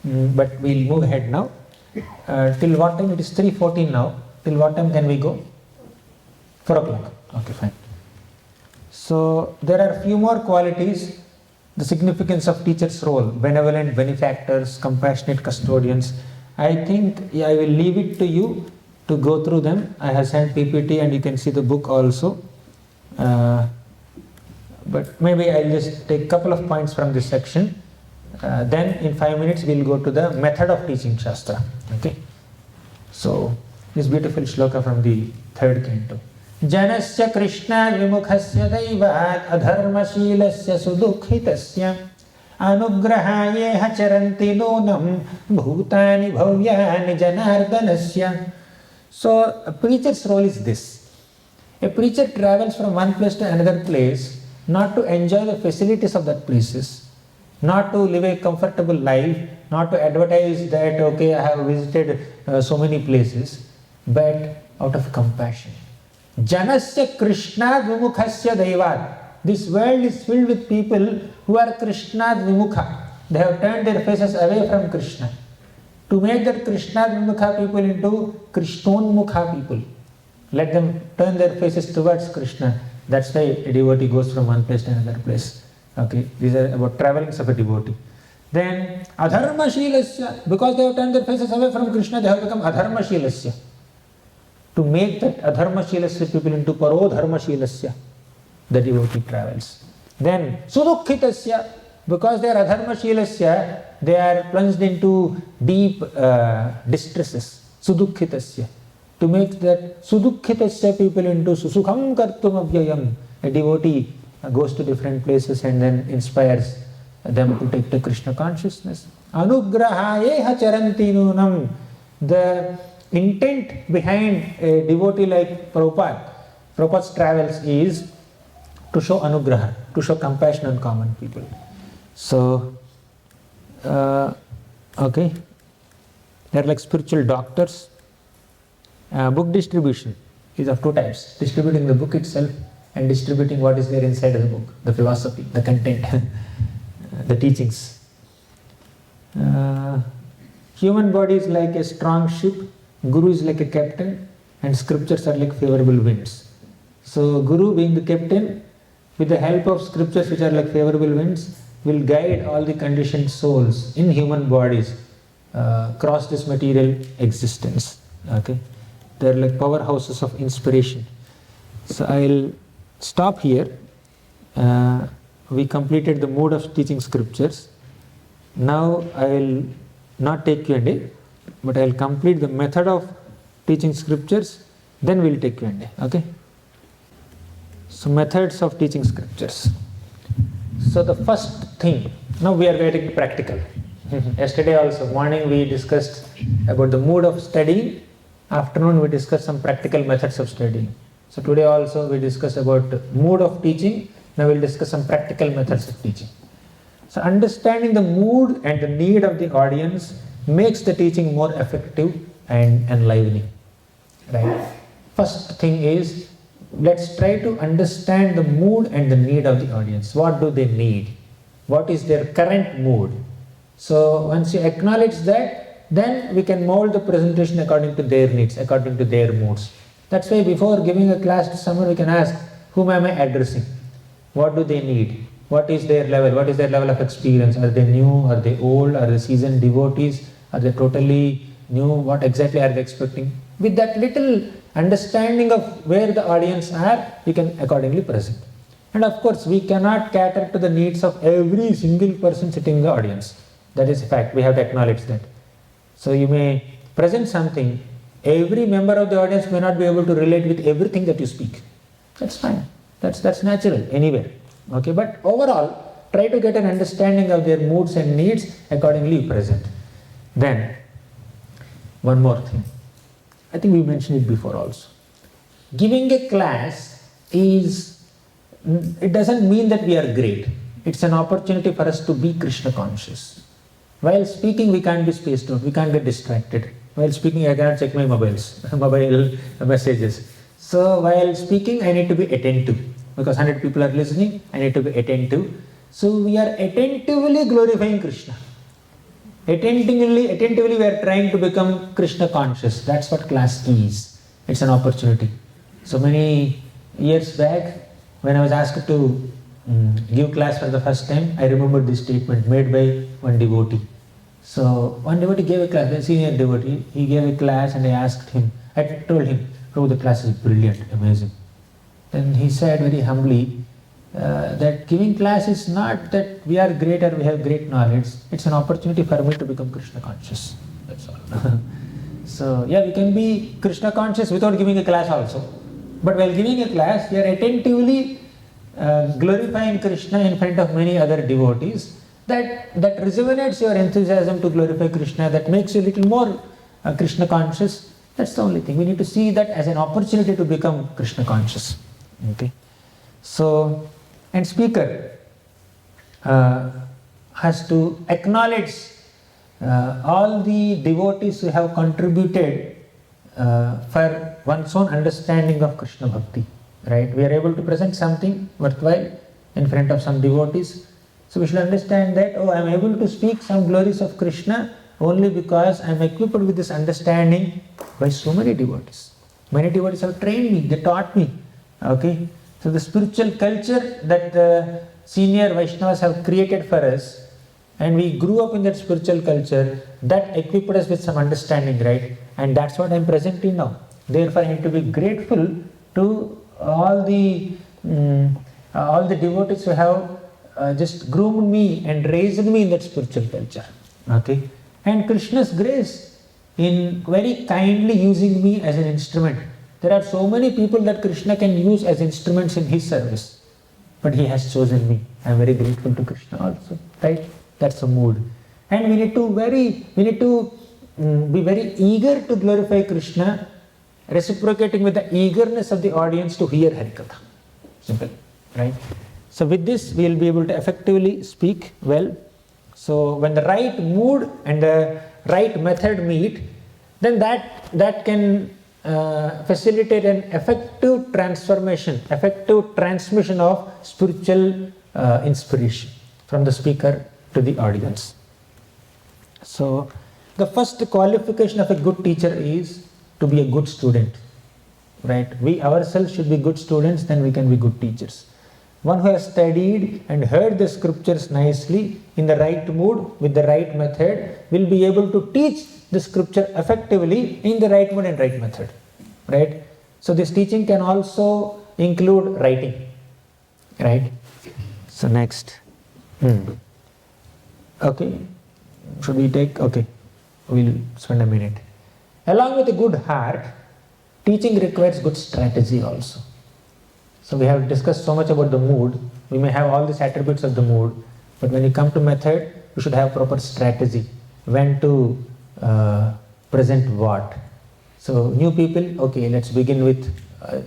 but we'll move ahead now. Till what time? It is 3:14 now. Till what time can we go? 4 o'clock. Okay, fine. So there are a few more qualities. The significance of teacher's role: benevolent benefactors, compassionate custodians. I think I will leave it to you to go through them. I have sent PPT and you can see the book also. But maybe I'll just take a couple of points from this section. Then in 5 minutes we'll go to the method of teaching Shastra. Okay. So this beautiful shloka from the 3rd canto. Janasya Krishna vimukhasya daivat adharmashilasya sudukhitasya anugrahayeha charanti nonam bhutani bhavyani janardanasya. So a preacher's role is this. A preacher travels from one place to another place not to enjoy the facilities of that places, not to live a comfortable life, not to advertise that, okay, I have visited so many places, but out of compassion. Janasya Krishna Vimukhasya Daivat. This world is filled with people who are Krishna Vimukha. They have turned their faces away from Krishna. To make that Krishna Vimukha people into Krishnonmukha people. Let them turn their faces towards Krishna. That's why a devotee goes from one place to another place. Okay, these are about travelings of a devotee. Then Adharmashilasya. Because they have turned their faces away from Krishna, they have become Adharmashilasya. To make that Adharmashilasya people into Parodharmashilasya, the devotee travels. Then Sudukhitasya. Because they are Adharmashilasya, they are plunged into deep distresses. Sudukhitasya. To make that Sudukhitasya people into Susukham Kartum Avyayam. A devotee goes to different places and then inspires them to take to Krishna consciousness. Anugrahayeha charanti nunam. The intent behind a devotee like Prabhupada's travels is to show anugraha, to show compassion on common people. So, okay, they are like spiritual doctors. Book distribution is of two types: distributing the book itself and distributing what is there inside of the book, the philosophy, the content, the teachings. Human body is like a strong ship, Guru is like a captain, and scriptures are like favorable winds. So Guru, being the captain, with the help of scriptures which are like favorable winds, will guide all the conditioned souls in human bodies across this material existence. Okay, they are like powerhouses of inspiration. So I'll stop here. We completed the mode of teaching scriptures. Now I will not take Q&A, but I will complete the method of teaching scriptures, then we will take Q&A. Okay. So methods of teaching scriptures. So the first thing, now we are getting practical. Yesterday also, morning we discussed about the mood of studying. Afternoon we discussed some practical methods of studying. So today also we discussed about mood of teaching. Now we will discuss some practical methods of teaching. So understanding the mood and the need of the audience makes the teaching more effective and enlivening. Right? First thing is, let's try to understand the mood and the need of the audience. What do they need? What is their current mood? So once you acknowledge that, then we can mold the presentation according to their needs, according to their moods. That's why before giving a class to someone, we can ask, whom am I addressing? What do they need? What is their level? What is their level of experience? Are they new? Are they old? Are they seasoned devotees? Are they totally new? What exactly are they expecting? With that little understanding of where the audience are, we can accordingly present. And of course, we cannot cater to the needs of every single person sitting in the audience. That is a fact. We have to acknowledge that. So you may present something. Every member of the audience may not be able to relate with everything that you speak. That's fine. That's natural anywhere. Okay, but overall, try to get an understanding of their moods and needs, accordingly present. Then, one more thing. I think we mentioned it before also. Giving a class it doesn't mean that we are great. It's an opportunity for us to be Krishna conscious. While speaking, we can't be spaced out. We can't get distracted. While speaking, I cannot check my mobile messages. So while speaking, I need to be attentive. Because 100 people are listening, I need to be attentive. So we are attentively glorifying Krishna. Attentively we are trying to become Krishna conscious. That's what class is. It's an opportunity. So many years back, when I was asked to give class for the first time, I remember this statement made by one devotee. So one devotee gave a class, a senior devotee, he gave a class and I told him, "Oh, the class is brilliant, amazing." Then he said very humbly that giving class is not that we are great or we have great knowledge. It's an opportunity for me to become Krishna conscious. That's all. So yeah, we can be Krishna conscious without giving a class also. But while giving a class, we are attentively glorifying Krishna in front of many other devotees. That rejuvenates your enthusiasm to glorify Krishna. That makes you a little more Krishna conscious. That's the only thing. We need to see that as an opportunity to become Krishna conscious. Okay. So, and speaker has to acknowledge all the devotees who have contributed for one's own understanding of Krishna Bhakti. Right? We are able to present something worthwhile in front of some devotees. So we should understand that, I am able to speak some glories of Krishna only because I am equipped with this understanding by so many devotees. Many devotees have trained me, they taught me. Okay, so the spiritual culture that the senior Vaishnavas have created for us, and we grew up in that spiritual culture, that equipped us with some understanding, right? And that's what I am presenting now. Therefore, I need to be grateful to all the devotees who have just groomed me and raised me in that spiritual culture. Okay, and Krishna's grace in very kindly using me as an instrument. There are so many people that Krishna can use as instruments in his service, but he has chosen me. I am very grateful to Krishna also, right? That's the mood. And we need to be very eager to glorify Krishna, reciprocating with the eagerness of the audience to hear Harikatha. Simple, right? So with this, we will be able to effectively speak well. So when the right mood and the right method meet, then that can facilitate an effective transformation, effective transmission of spiritual inspiration from the speaker to the audience. So the first qualification of a good teacher is to be a good student, right? We ourselves should be good students, then we can be good teachers. One who has studied and heard the scriptures nicely in the right mood with the right method will be able to teach the scripture effectively in the right mood and right method, right? So this teaching can also include writing, right? So next, okay, should we take, okay, we'll spend a minute. Along with a good heart, teaching requires good strategy also. So we have discussed so much about the mood. We may have all these attributes of the mood, but when you come to method, you should have proper strategy. When to present what. So new people, okay, let's begin with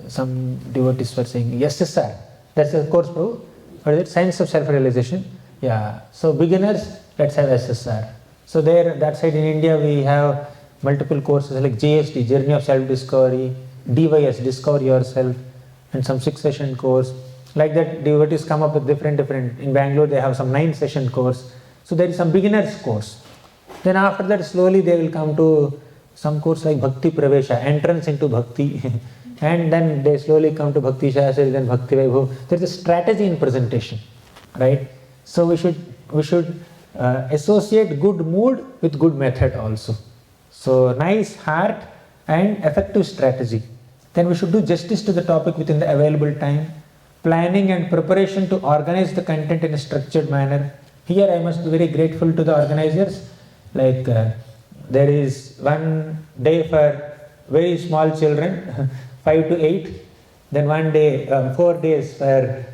some devotees were saying, yes sir, that's the course, bro. What is it? Science of self-realization. Yeah, so beginners, let's have SSR. So there, that side in India, we have multiple courses like JSD, Journey of Self-Discovery, DYS, Discover Yourself, and some 6-session course. Like that, devotees come up with different. In Bangalore, they have some 9-session course. So there is some beginners course. Then after that, slowly they will come to some course like Bhakti Pravesha, entrance into Bhakti. And then they slowly come to Bhakti Shastri, then Bhakti Vaibhav. There is a strategy in presentation, right? So we should associate good mood with good method also. So nice heart and effective strategy. Then we should do justice to the topic within the available time. Planning and preparation to organize the content in a structured manner. Here I must be very grateful to the organizers. Like there is one day for very small children, 5 to 8. Then one day, 4 days for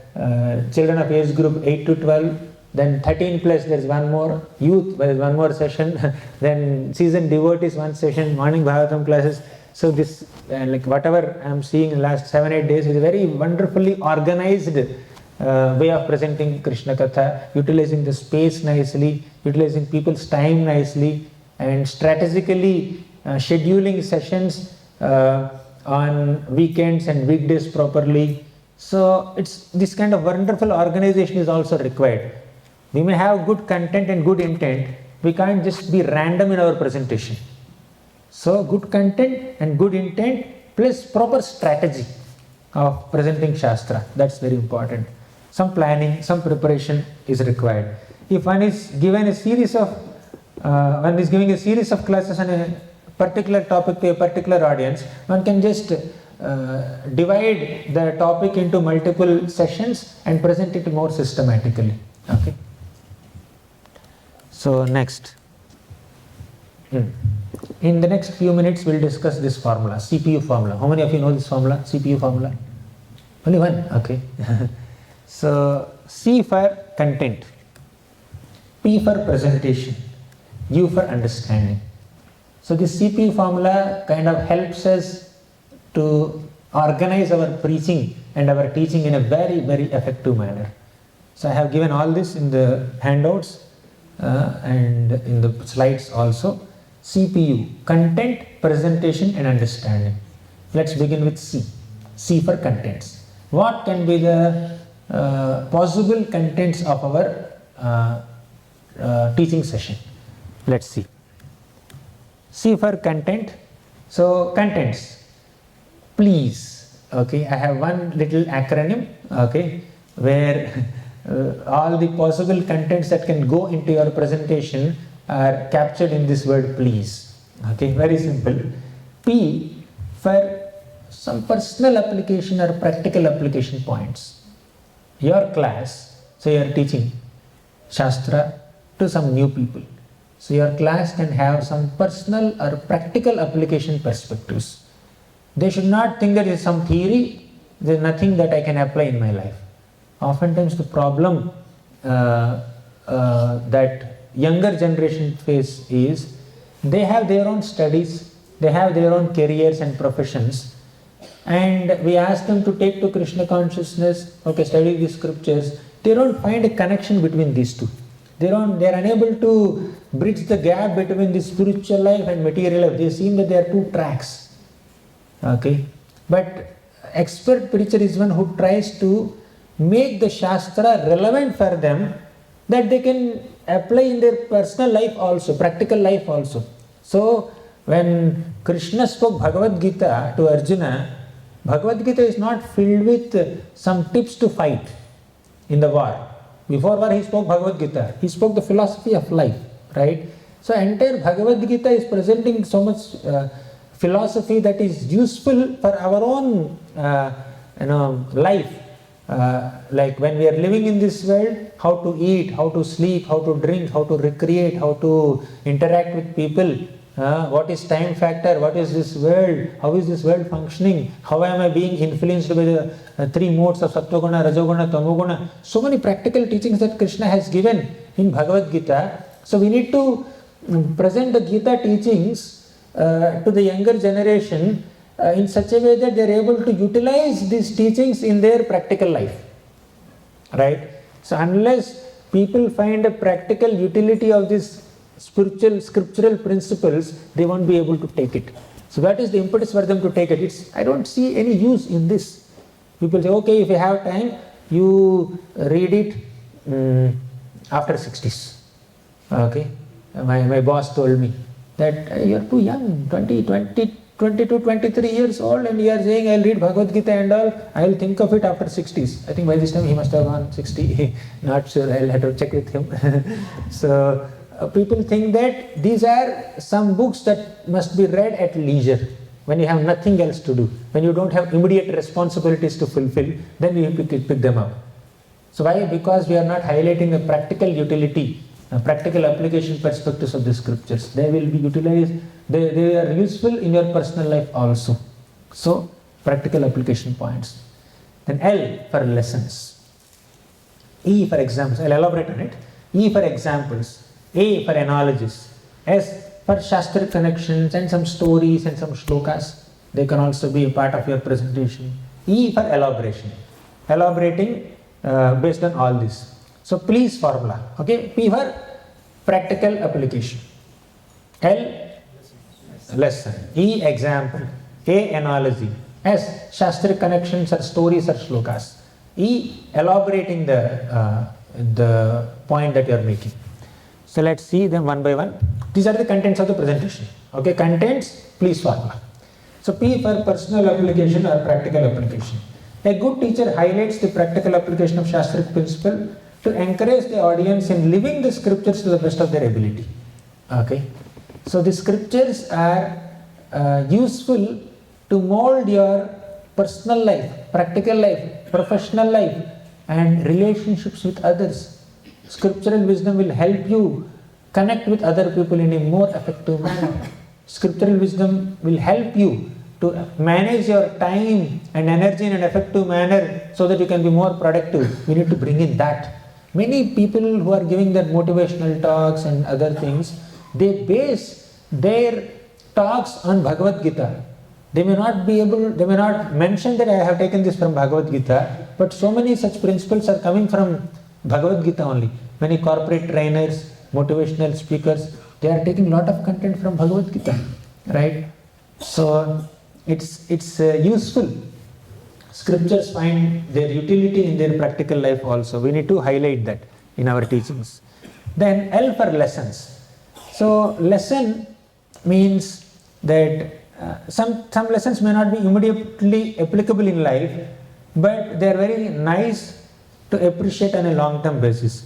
children of age group 8 to 12. Then 13 plus, there is one more youth, there is one more session. Then seasoned devotees, one session, morning Bhagavatam classes. So this, like whatever I am seeing in the last 7-8 days is a very wonderfully organized way of presenting Krishna Katha, utilizing the space nicely, utilizing people's time nicely, and strategically scheduling sessions on weekends and weekdays properly. So it's this kind of wonderful organization is also required. We may have good content and good intent. We can't just be random in our presentation. So good content and good intent plus proper strategy of presenting Shastra. That's very important. Some planning, some preparation is required. If one is given a series of, one is giving a series of classes on a particular topic to a particular audience, one can just divide the topic into multiple sessions and present it more systematically. Okay. So next, in the next few minutes we'll discuss this formula, CPU formula. How many of you know this formula, CPU formula? Only one, okay. So C for content, P for presentation, U for understanding. So this CPU formula kind of helps us to organize our preaching and our teaching in a very, very effective manner. So I have given all this in the handouts and in the slides also. CPU, content, presentation and understanding. Let's begin with C. C for contents. What can be the possible contents of our teaching session? Let's see. C for content. So contents, please. Okay, I have one little acronym, okay, where all the possible contents that can go into your presentation are captured in this word please. Okay, very simple. P for some personal application or practical application points. Your class, so you are teaching Shastra to some new people. So your class can have some personal or practical application perspectives. They should not think that it is some theory, there is nothing that I can apply in my life. Oftentimes the problem that younger generation face is they have their own studies, they have their own careers and professions, and we ask them to take to Krishna consciousness, okay, study the scriptures. They don't find a connection between these two. They are unable to bridge the gap between the spiritual life and material life. They seem that there are two tracks. Okay, but expert preacher is one who tries to make the Shastra relevant for them, that they can apply in their personal life also, practical life also. So when Krishna spoke Bhagavad Gita to Arjuna, Bhagavad Gita is not filled with some tips to fight in the war. Before war he spoke Bhagavad Gita, he spoke the philosophy of life, right? So entire Bhagavad Gita is presenting so much philosophy that is useful for our own life. Like when we are living in this world, how to eat, how to sleep, how to drink, how to recreate, how to interact with people, what is time factor, what is this world, how is this world functioning, how am I being influenced by the three modes of Sattva-guna, Rajo-guna, Tamo-guna. So many practical teachings that Krishna has given in Bhagavad Gita. So we need to present the Gita teachings to the younger generation in such a way that they are able to utilize these teachings in their practical life, right? So unless people find a practical utility of these spiritual, scriptural principles, they won't be able to take it. So that is the impetus for them to take it. I don't see any use in this. People say, okay, if you have time, you read it after 60s. Okay, my boss told me that you're too young, 22, 23 years old, and you are saying I'll read Bhagavad Gita and all, I'll think of it after 60s. I think by this time he must have gone 60, not sure, I'll have to check with him. So people think that these are some books that must be read at leisure, when you have nothing else to do, when you don't have immediate responsibilities to fulfill, then you pick them up. So why? Because we are not highlighting the practical utility, practical application perspectives of the scriptures. They will be utilized, they are useful in your personal life also. So practical application points. Then L for lessons. E for examples. I'll elaborate on it. E for examples. A for analogies. S for Shastric connections and some stories and some shlokas. They can also be a part of your presentation. E for elaboration. Elaborating based on all this. So please formula. Okay. P for practical application. L lesson. E example. A analogy. S Shastric connections or stories or shlokas. E elaborating the point that you are making. So let's see them one by one. These are the contents of the presentation. Okay, contents, please formula. So P for personal application or practical application. A good teacher highlights the practical application of Shastric principle to encourage the audience in living the scriptures to the best of their ability. Okay, so the scriptures are useful to mold your personal life, practical life, professional life, and relationships with others. Scriptural wisdom will help you connect with other people in a more effective manner. Scriptural wisdom will help you to manage your time and energy in an effective manner so that you can be more productive. We need to bring in that. Many people who are giving their motivational talks and other things, they base their talks on Bhagavad Gita. They may not mention that I have taken this from Bhagavad Gita, but so many such principles are coming from Bhagavad Gita only. Many corporate trainers, motivational speakers, they are taking lot of content from Bhagavad Gita, right? So it's useful. Scriptures find their utility in their practical life also. We need to highlight that in our teachings. Then L for lessons. So lesson means that some lessons may not be immediately applicable in life, but they are very nice to appreciate on a long-term basis.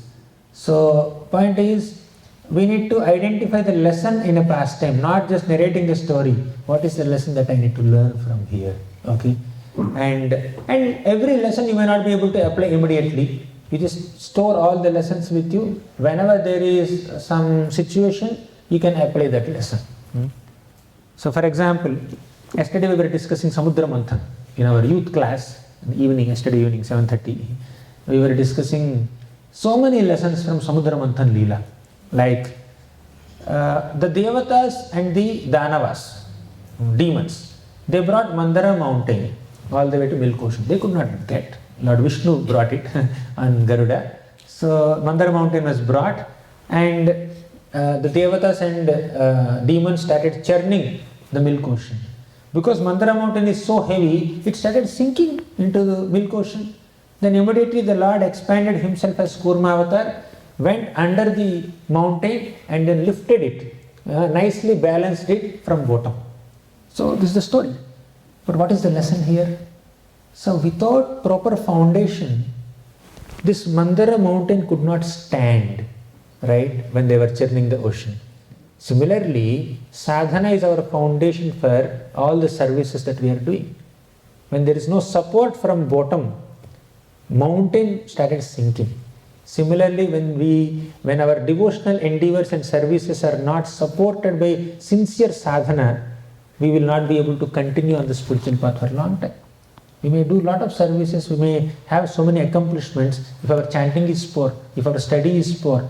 So point is, we need to identify the lesson in a pastime, not just narrating the story. What is the lesson that I need to learn from here? Okay, and every lesson you may not be able to apply immediately. You just store all the lessons with you. Whenever there is some situation, you can apply that lesson. So for example, yesterday we were discussing Samudra Manthan in our youth class, yesterday evening 7:30. We were discussing so many lessons from Samudra Manthan Leela, like the Devatas and the Danavas, demons. They brought Mandara mountain all the way to Milk Ocean. They could not get. Lord Vishnu brought it on Garuda. So Mandara mountain was brought, and the Devatas and demons started churning the Milk Ocean. Because Mandara mountain is so heavy, it started sinking into the Milk Ocean. Then immediately the Lord expanded himself as Kurma avatar, went under the mountain and then lifted it, nicely balanced it from bottom. So this is the story. But what is the lesson here? So without proper foundation, this Mandara mountain could not stand, right, when they were churning the ocean. Similarly, sadhana is our foundation for all the services that we are doing. When there is no support from bottom, mountain started sinking. Similarly, when our devotional endeavors and services are not supported by sincere sadhana, we will not be able to continue on the spiritual path for a long time. We may do a lot of services, we may have so many accomplishments. If our chanting is poor, if our study is poor,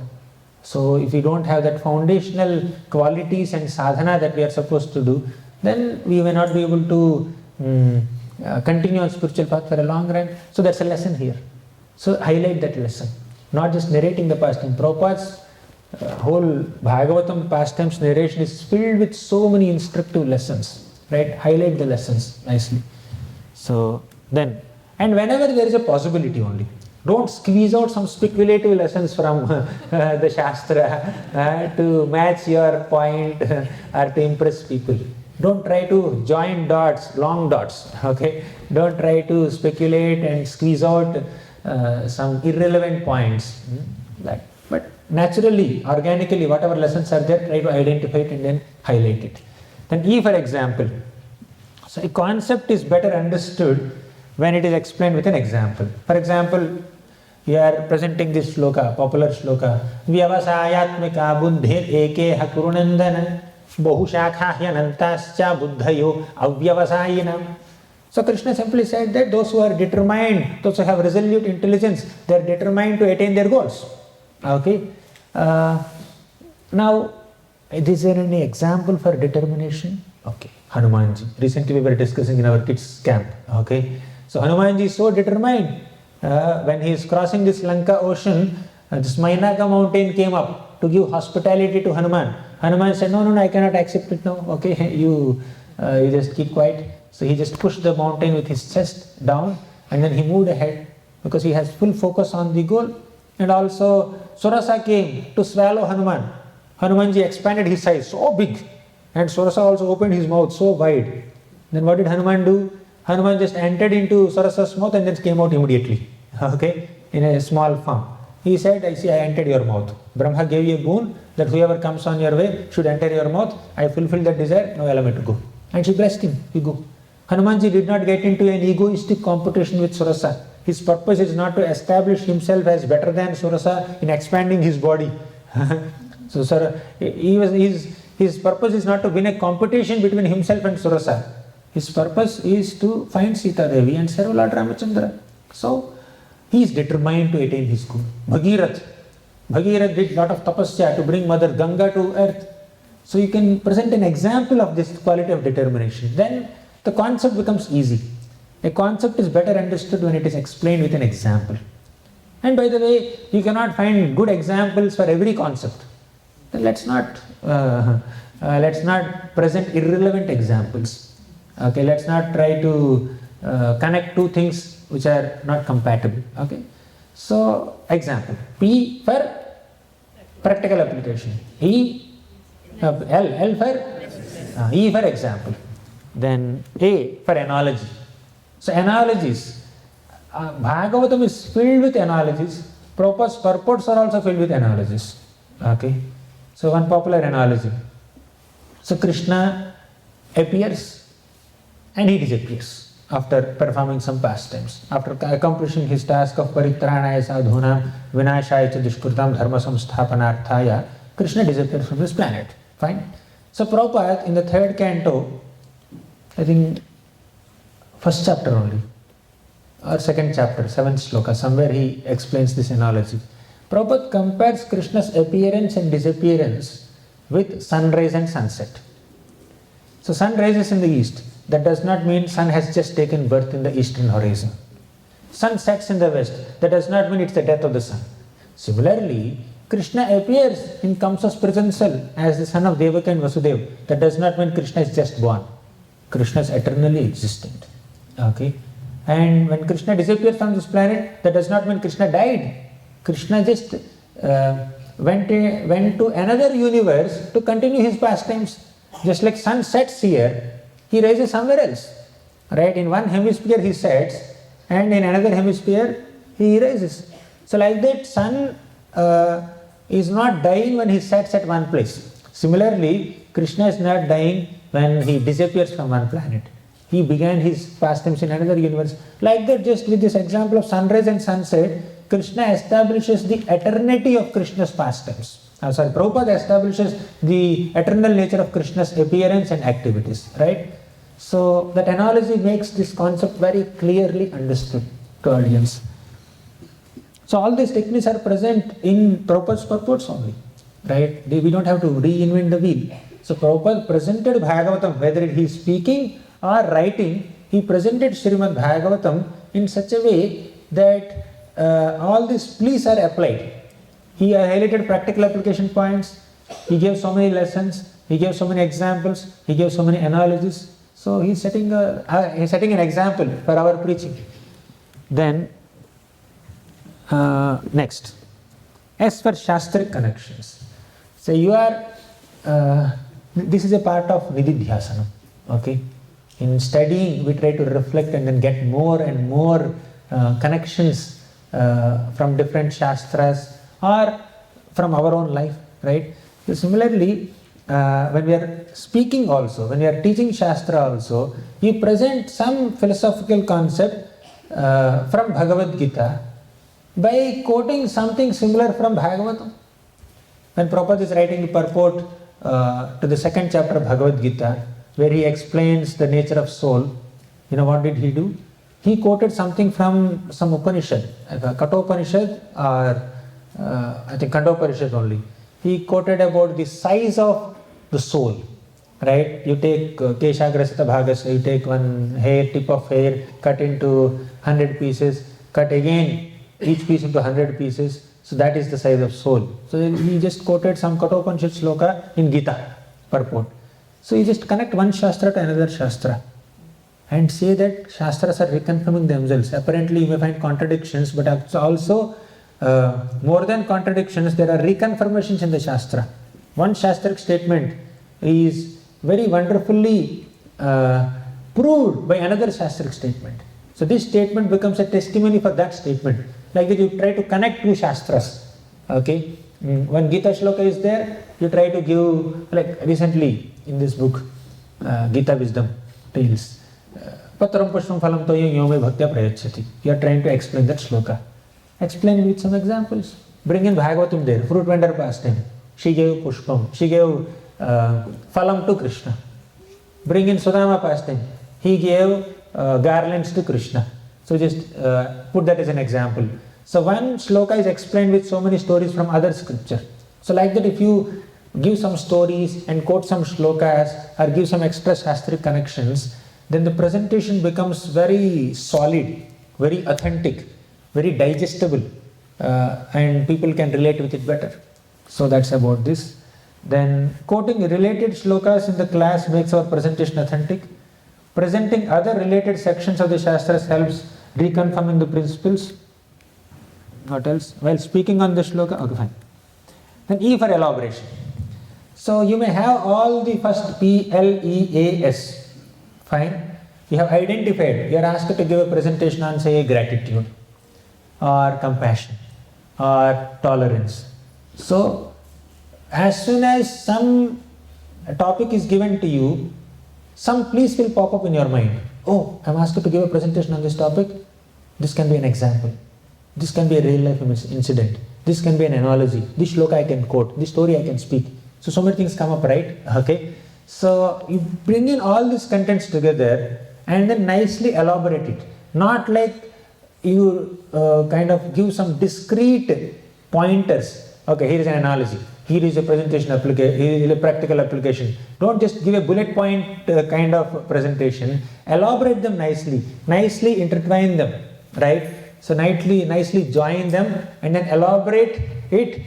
so if we don't have that foundational qualities and sadhana that we are supposed to do, then we may not be able to continue on spiritual path for a long run. So that's a lesson here. So highlight that lesson. not just narrating the pastime. Prabhupada's whole Bhagavatam pastimes narration is filled with so many instructive lessons, right? Highlight the lessons nicely. So then, and whenever there is a possibility only, don't squeeze out some speculative lessons from the Shastra to match your point or to impress people. Don't try to join dots, long dots, okay? Don't try to speculate and squeeze out some irrelevant points. But naturally, organically, whatever lessons are there, try to identify it and then highlight it. Then E, for example. So a concept is better understood when it is explained with an example. For example, you are presenting this shloka, popular shloka. Vyavasayatmika buddhir ekeha kurunandanan bahushakahyanantascha buddhayo avyavasayinam. So Krishna simply said that those who are determined, those who have resolute intelligence, they are determined to attain their goals. Okay. Now, is there any example for determination? Okay. Hanumanji. Recently we were discussing in our kids camp. Okay. So Hanumanji is so determined. When he is crossing this Lanka ocean, this Mainaka mountain came up to give hospitality to Hanuman. Hanuman said, no, I cannot accept it now. Okay, you just keep quiet. So he just pushed the mountain with his chest down and then he moved ahead because he has full focus on the goal. And also Surasa came to swallow Hanuman. Hanumanji expanded his size so big and Surasa also opened his mouth so wide. Then what did Hanuman do? Hanuman just entered into Surasa's mouth and then came out immediately. Okay, in a small form. He said, I entered your mouth. Brahma gave you a boon that whoever comes on your way should enter your mouth. I fulfilled that desire, now allow me to go. And she blessed him, you go. Hanumanji did not get into an egoistic competition with Surasa. His purpose is not to establish himself as better than Surasa in expanding his body. So his purpose is not to win a competition between himself and Surasa. His purpose is to find Sita Devi and serve Lord Ramachandra. So he is determined to attain his goal. Bhagirath did lot of tapasya to bring Mother Ganga to earth. So you can present an example of this quality of determination. Then the concept becomes easy. A concept is better understood when it is explained with an example. And by the way, you cannot find good examples for every concept. Then let's not present irrelevant examples. Okay, let's not try to connect two things which are not compatible. Okay, so example P for practical application, L for E for example, then A for analogy. So analogies, Bhagavatam is filled with analogies. Prabhupada's purports are also filled with analogies. Okay, so one popular analogy. So Krishna appears and he disappears after performing some pastimes. After accomplishing his task of paritranaya sadhunam vinashaya cha dushkritam dharma samsthapanarthaya, Krishna disappears from this planet. Fine. So Prabhupada in the 3rd canto, I think first chapter only, or 2nd chapter, 7th sloka, somewhere he explains this analogy. Prabhupada compares Krishna's appearance and disappearance with sunrise and sunset. So sun rises in the east. That does not mean sun has just taken birth in the eastern horizon. Sun sets in the west. That does not mean it's the death of the sun. Similarly, Krishna appears in Kamsa's prison cell as the son of Devaki and Vasudeva. That does not mean Krishna is just born. Krishna is eternally existent. Okay, and when Krishna disappears from this planet, that does not mean Krishna died. Krishna just went to another universe to continue his pastimes. Just like sun sets here, he rises somewhere else. Right? In one hemisphere he sets, and in another hemisphere he rises. So like that, sun is not dying when he sets at one place. Similarly, Krishna is not dying when he disappears from one planet. He began his pastimes in another universe. Like that, just with this example of sunrise and sunset, Krishna establishes the eternity of Krishna's pastimes. Prabhupada establishes the eternal nature of Krishna's appearance and activities, right? So that analogy makes this concept very clearly understood to audience. So all these techniques are present in Prabhupada's purports only, right? We don't have to reinvent the wheel. So Prabhupada presented Bhagavatam, whether he is speaking or writing, he presented Srimad Bhagavatam in such a way that all these please are applied. He highlighted practical application points. He gave so many lessons. He gave so many examples. He gave so many analogies. So he's setting an example for our preaching. Then next, as for Shastric connections. So you are, this is a part of Nididhyasanam. Okay. In studying, we try to reflect and then get more and more connections from different Shastras or from our own life, right? So similarly, when we are speaking also, when we are teaching Shastra also, you present some philosophical concept from Bhagavad Gita by quoting something similar from Bhagavatam. When Prabhupada is writing the purport to the second chapter of Bhagavad Gita, where he explains the nature of soul, you know what did he do? He quoted something from some Upanishad, Kathopanishad or I think Kandopanishad only. He quoted about the size of the soul, right? You take Keshagrasita Bhagasya, you take one hair, tip of hair, cut into 100 pieces, cut again each piece into 100 pieces. So that is the size of soul. So he just quoted some Kathopanishad sloka in Gita purport. So you just connect one Shastra to another Shastra and say that Shastras are reconfirming themselves. Apparently you may find contradictions, but also more than contradictions, there are reconfirmations in the Shastra. One Shastric statement is very wonderfully proved by another Shastric statement. So this statement becomes a testimony for that statement. Like that you try to connect two Shastras. Okay? When Gita shloka is there, you try to give, like recently in this book, Gita Wisdom Tales, Patram Pushpam Phalam Toyam Yome Bhaktya Prayachati. You are trying to explain that shloka. Explain it with some examples. Bring in Bhagavatam there, fruit vendor pastime. She gave Pushpam. She gave Phalam to Krishna. Bring in Sudama pastime. He gave garlands to Krishna. So just put that as an example. So one shloka is explained with so many stories from other scripture. So like that if you give some stories and quote some shlokas or give some extra Shastric connections, then the presentation becomes very solid, very authentic, very digestible, and people can relate with it better. So that's about this. Then quoting related shlokas in the class makes our presentation authentic. Presenting other related sections of the Shastras helps reconfirming the principles. What else? While speaking on the shloka, okay, fine. Then E for elaboration. So you may have all the first PLEAS. Fine. You have identified, you are asked to give a presentation on, say, gratitude or compassion or tolerance. So as soon as some topic is given to you, some please will pop up in your mind. Oh, I'm asked to give a presentation on this topic. This can be an example. This can be a real life incident. This can be an analogy. This shloka I can quote. This story I can speak. So many things come up, right? Okay. So you bring in all these contents together and then nicely elaborate it. Not like you kind of give some discrete pointers. Okay, here is an analogy. Here is a presentation application. Here is a practical application. Don't just give a bullet point kind of presentation. Elaborate them nicely. Nicely intertwine them. Right? So nicely join them and then elaborate it.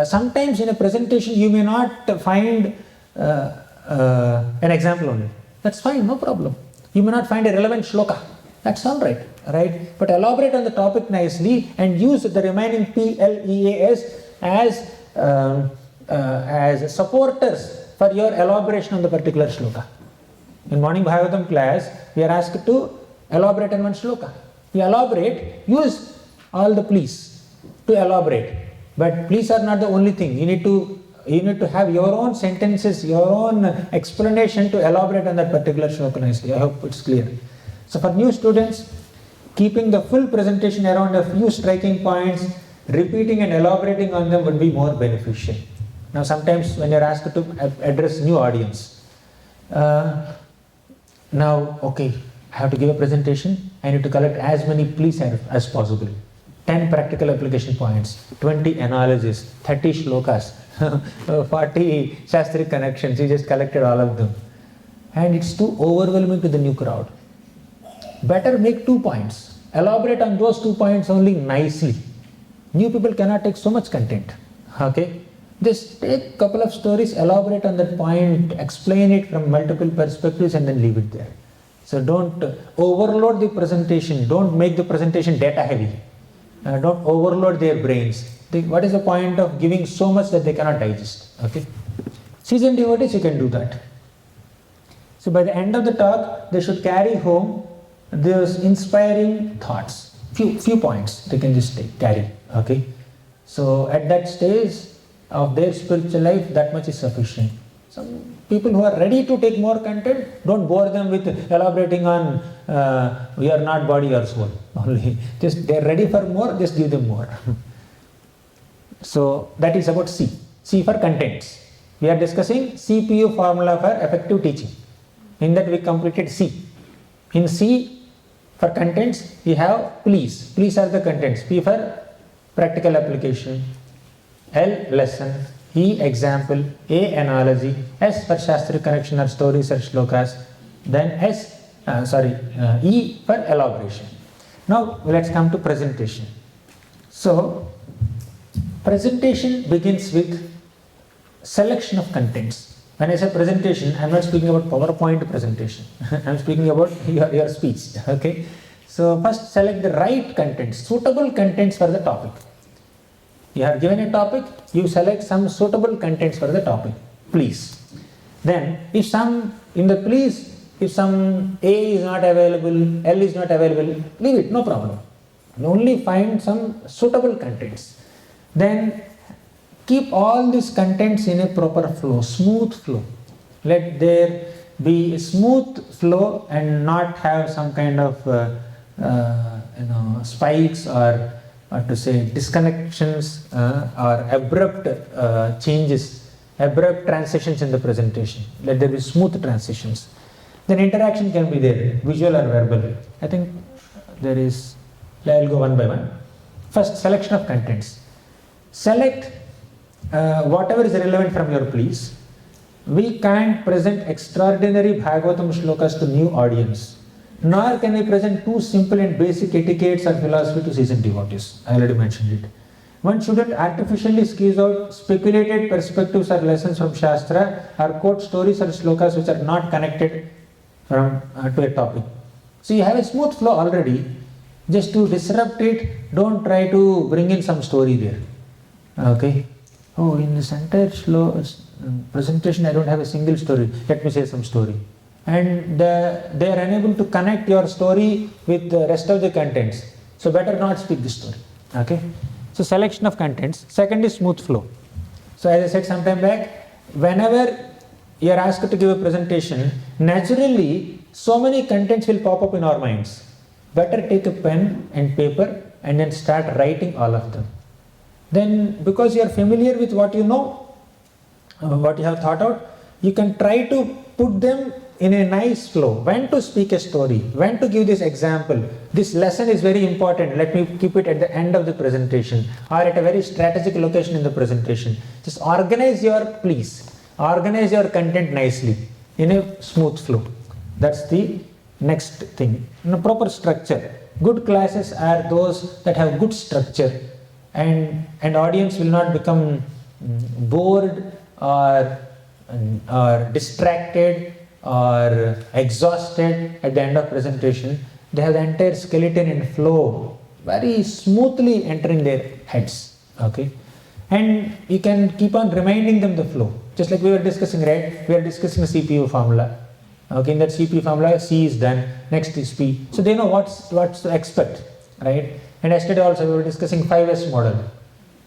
Sometimes in a presentation you may not find an example on it. That's fine, no problem. You may not find a relevant shloka. That's all right, right? But elaborate on the topic nicely and use the remaining PLEAS as supporters for your elaboration on the particular shloka. In morning Bhagavatam class, we are asked to elaborate on one shloka. You elaborate, use all the please to elaborate. But please are not the only thing. You need to have your own sentences, your own explanation to elaborate on that particular shloka nicely. I hope it's clear. So for new students, keeping the full presentation around a few striking points, repeating and elaborating on them would be more beneficial. Now sometimes when you're asked to address new audience, now okay, I have to give a presentation, I need to collect as many please as possible. 10 practical application points, 20 analogies, 30 shlokas, 40 Shastric connections, you just collected all of them. And it's too overwhelming to the new crowd. Better make 2 points elaborate on those 2 points only nicely. New people cannot take so much content. Okay, just take couple of stories, elaborate on that point, explain it from multiple perspectives, and then leave it there. So don't overload the presentation. Don't make the presentation data heavy. Don't overload their brains. What is the point of giving so much that they cannot digest? Okay, seasoned devotees, you can do that. So by the end of the talk, they should carry home those inspiring thoughts. Few points they can just carry. Okay, so at that stage of their spiritual life, that much is sufficient. Some people who are ready to take more content, don't bore them with elaborating on we are not body or soul only. Just they are ready for more, just give them more. So that is about C. C for contents. We are discussing CPU formula for effective teaching. In that we completed C. In C for contents we have please. Please are the contents. P for practical application. L lesson. E example. A analogy. S for Shastri connection or stories or shlokas. Then E for elaboration. Now let's come to presentation. So presentation begins with selection of contents. When I say presentation, I am not speaking about PowerPoint presentation. I am speaking about your speech. Okay. So first select the right contents, suitable contents for the topic. You have given a topic, you select some suitable contents for the topic. Please. Then if some in the please, if some A is not available, L is not available, leave it, no problem. Only find some suitable contents. Then keep all these contents in a proper flow, smooth flow. Let there be a smooth flow and not have some kind of spikes or to say disconnections or abrupt changes, abrupt transitions in the presentation. Let there be smooth transitions. Then interaction can be there, visual or verbal. I think there is, I will go one by one. First, selection of contents. Select whatever is relevant from your please. We can't present extraordinary Bhagavatam shlokas to new audience, nor can we present too simple and basic etiquettes or philosophy to seasoned devotees. I already mentioned it. One shouldn't artificially squeeze out speculated perspectives or lessons from Shastra or quote stories or shlokas which are not connected from to a topic. So you have a smooth flow already. Just to disrupt it, don't try to bring in some story there. Okay. Oh, in this entire presentation I don't have a single story. Let me say some story. And they are unable to connect your story with the rest of the contents. So better not speak this story. Okay. So selection of contents. Second is smooth flow. So as I said some time back, whenever you are asked to give a presentation, naturally so many contents will pop up in our minds. Better take a pen and paper and then start writing all of them. Then because you are familiar with what you know, what you have thought out, you can try to put them in a nice flow. When to speak a story, when to give this example. This lesson is very important. Let me keep it at the end of the presentation or at a very strategic location in the presentation. Just organize your content nicely in a smooth flow. That's the next thing. In a proper structure. Good classes are those that have good structure. And audience will not become bored or distracted or exhausted at the end of presentation. They have the entire skeleton in flow, very smoothly entering their heads. Okay, and you can keep on reminding them the flow, just like we were discussing, right? We are discussing the CPU formula. Okay, in that CPU formula, C is done, next is P. So they know what's to expect, right? And yesterday also we were discussing 5S model,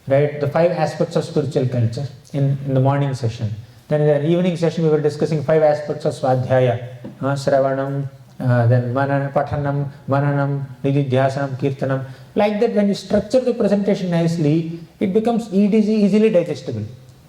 right? The 5 aspects of spiritual culture in the morning session. Then in the evening session we were discussing 5 aspects of Swadhyaya, Shravanam, then Pathanam, Mananam, Nididhyasanam, Kirtanam. Like that, when you structure the presentation nicely, it becomes easily digestible.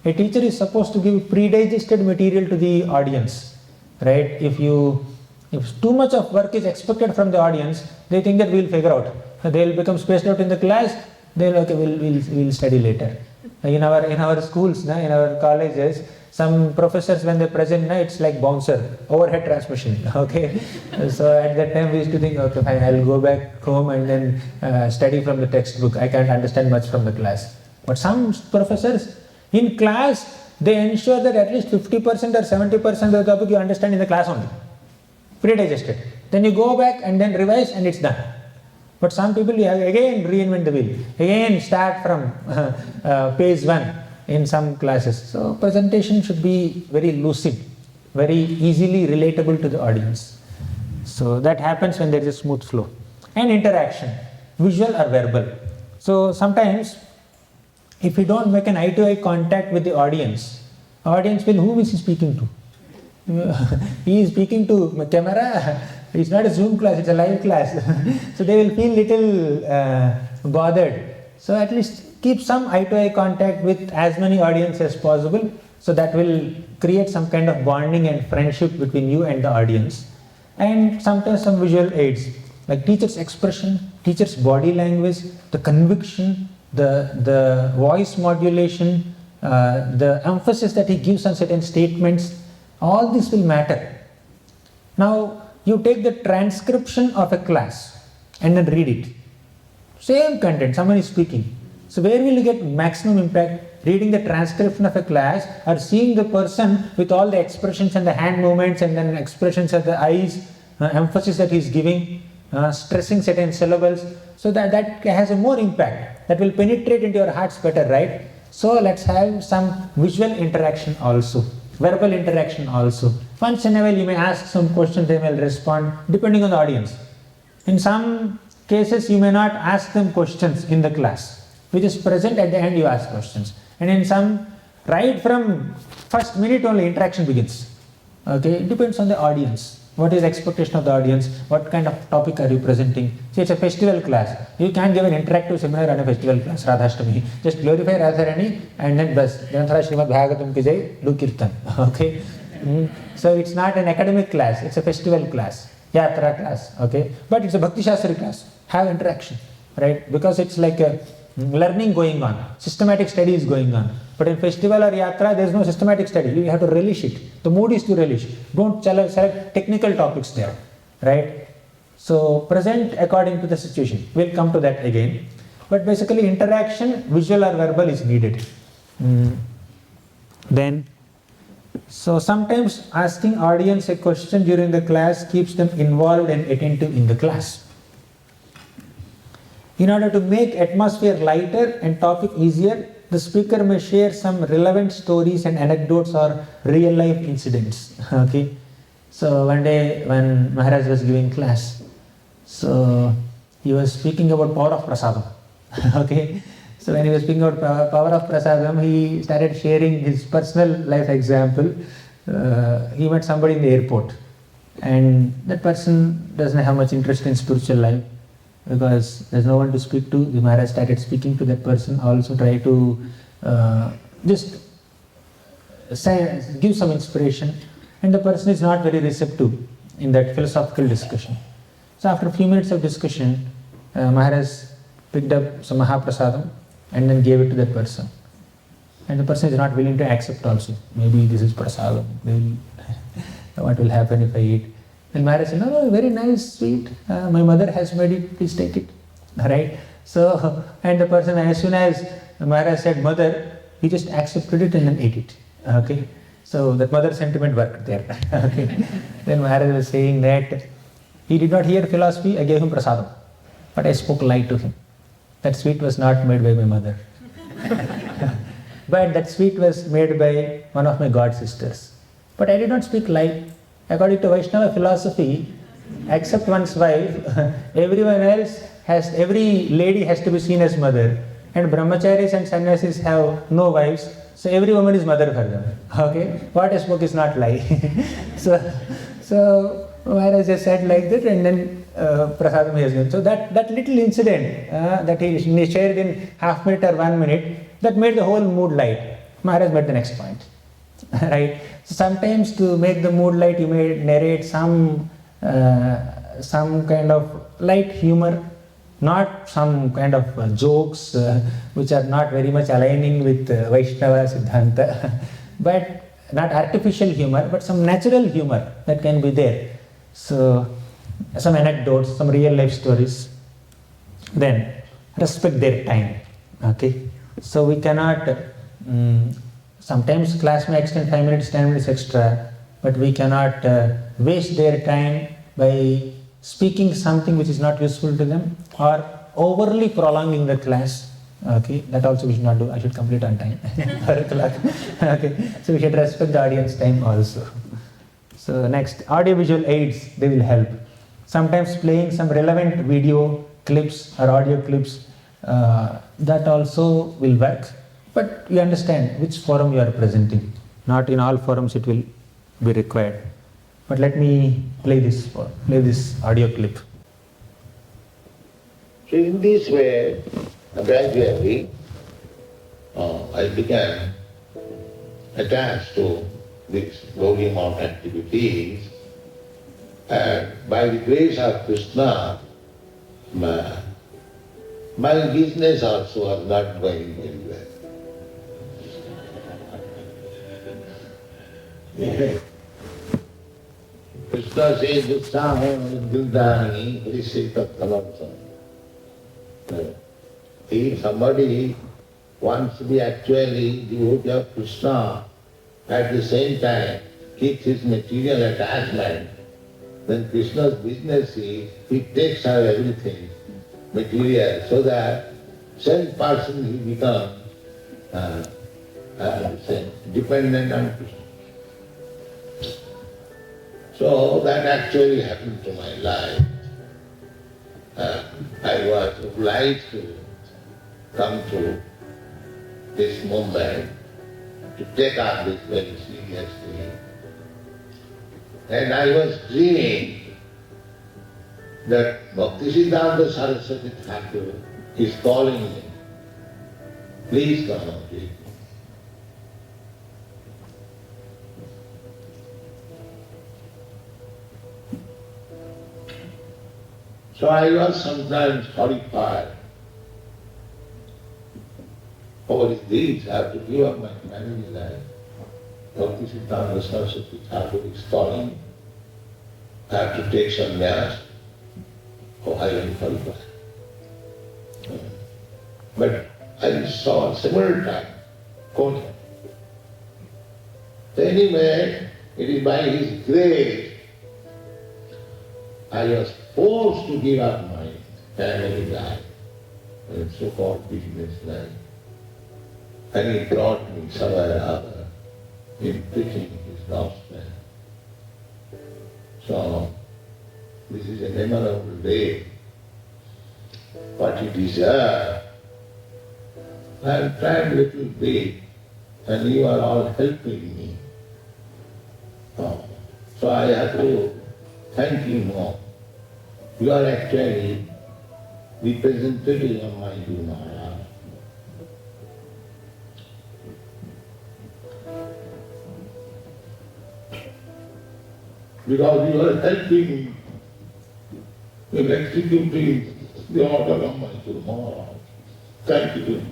A teacher is supposed to give pre-digested material to the audience, right? If too much of work is expected from the audience, they think that we'll figure out. They will become spaced out in the class. They'll okay, we'll study later. In our schools, in our colleges, some professors when they present, it's like bouncer, overhead transmission. Okay, so at that time we used to think, okay, fine, I'll go back home and then study from the textbook. I can't understand much from the class. But some professors in class, they ensure that at least 50% or 70% of the topic you understand in the class only, pre-digested. Then you go back and then revise and it's done. But some people, you have again reinvent the wheel, again start from page 1 in some classes. So presentation should be very lucid, very easily relatable to the audience. So that happens when there is a smooth flow. And interaction, visual or verbal. So sometimes, if you don't make an eye-to-eye contact with the audience will, who is he speaking to? He is speaking to the camera. It's not a Zoom class, it's a live class. So they will feel little bothered. So at least keep some eye-to-eye contact with as many audience as possible. So that will create some kind of bonding and friendship between you and the audience. And sometimes some visual aids, like teacher's expression, teacher's body language, the conviction, the voice modulation, the emphasis that he gives on certain statements, all this will matter. Now, you take the transcription of a class and then read it. Same content, someone is speaking. So where will you get maximum impact? Reading the transcription of a class or seeing the person with all the expressions and the hand movements and then expressions of the eyes, emphasis that he is giving, stressing certain syllables. So that has a more impact. That will penetrate into your hearts better, right? So let's have some visual interaction also. Verbal interaction also. Once in a while you may ask some questions, they will respond depending on the audience. In some cases you may not ask them questions in the class, which is present at the end you ask questions. And in some, right from first minute only interaction begins. Okay, it depends on the audience. What is the expectation of the audience? What kind of topic are you presenting? See, it's a festival class. You can't give an interactive seminar on a festival class, Radhashtami. Just glorify Radharani and then bas. Janthara Srimad Bhagavatam ki jai, do kirtan. Okay? So it's not an academic class, it's a festival class, yatra class. Okay? But it's a Bhakti Shastri class. Have interaction, right? Because it's like a learning going on, systematic study is going on. But in festival or yatra, there is no systematic study. You have to relish it. The mood is to relish. Don't select technical topics there, right? So present according to the situation. We'll come to that again. But basically interaction, visual or verbal, is needed. Then, so sometimes asking audience a question during the class keeps them involved and attentive in the class. In order to make atmosphere lighter and topic easier, the speaker may share some relevant stories and anecdotes or real life incidents. Okay. So one day when Maharaj was giving class, so he was speaking about power of prasadam. Okay. So when he was speaking about power of prasadam, he started sharing his personal life example. He met somebody in the airport, and that person doesn't have much interest in spiritual life. Because there's no one to speak to, the Maharaj started speaking to that person, also try to just give some inspiration, and the person is not very receptive in that philosophical discussion. So after a few minutes of discussion, Maharaj picked up some Mahaprasadam and then gave it to that person. And the person is not willing to accept also. Maybe this is prasadam, what will happen if I eat? And Maharaj said, no, very nice, sweet. My mother has made it, please take it. Right? So, and the person, as soon as Maharaj said mother, he just accepted it and then ate it. Okay? So that mother sentiment worked there. Okay? Then Maharaj was saying that he did not hear philosophy, I gave him prasadam. But I spoke lie to him. That sweet was not made by my mother. But that sweet was made by one of my god sisters. But I did not speak lie. According to Vaishnava philosophy, except one's wife, every lady has to be seen as mother. And brahmacharis and sannyasis have no wives, so every woman is mother for them. Okay? What I spoke is not lie. So Maharaj just said like that, and then prasadam he has given. So that little incident that he shared in half minute or 1 minute, that made the whole mood light. Maharaj made the next point. Right? So sometimes to make the mood light, you may narrate some kind of light humor, not some kind of jokes which are not very much aligning with Vaishnava Siddhanta. But not artificial humor, but some natural humor that can be there. So, some anecdotes, some real life stories. Then, respect their time. Okay. So, we cannot, sometimes class may extend 5 minutes, 10 minutes extra, but we cannot waste their time by speaking something which is not useful to them or overly prolonging the class. Okay, that also we should not do. I should complete on time. 4 o'clock. Okay, so we should respect the audience time also. So next, audiovisual aids, they will help. Sometimes playing some relevant video clips or audio clips, that also will work. But you understand which forum you are presenting. Not in all forums it will be required. But let me play this audio clip. So in this way, gradually, I began attached to these glory amount activities, and by the grace of Krishna, my business also was not going very well. Krishna says, Dukkha Dildani, Hrishita Kalamsa. If somebody wants to be actually devotee of Krishna, at the same time keeps his material attachment, then Krishna's business is, he takes away everything material, so that same person he becomes dependent on Krishna. So that actually happened to my life. I was obliged to come to this movement, to take up this very seriously. And I was dreaming that Bhaktivedanta Saraswati Thakur is calling me. Please come and read me. So I was sometimes horrified. What is this? I have to give up my family life. Bhaktivedanta Saraswati Thakur is calling me. I have to take sannyas. Oh, I am horrified. But I saw several times quoting. So anyway, it is by his grace I was forced to give up my family life and so-called business life. And he brought me somewhere or other in preaching his gospel. So, this is a memorable day. What you deserve. I have tried a little bit, and you are all helping me. So I have to thank you more. You are actually representative of my Guru Maharaj. Because you are helping me in executing the order of my Guru Maharaj. Thank you.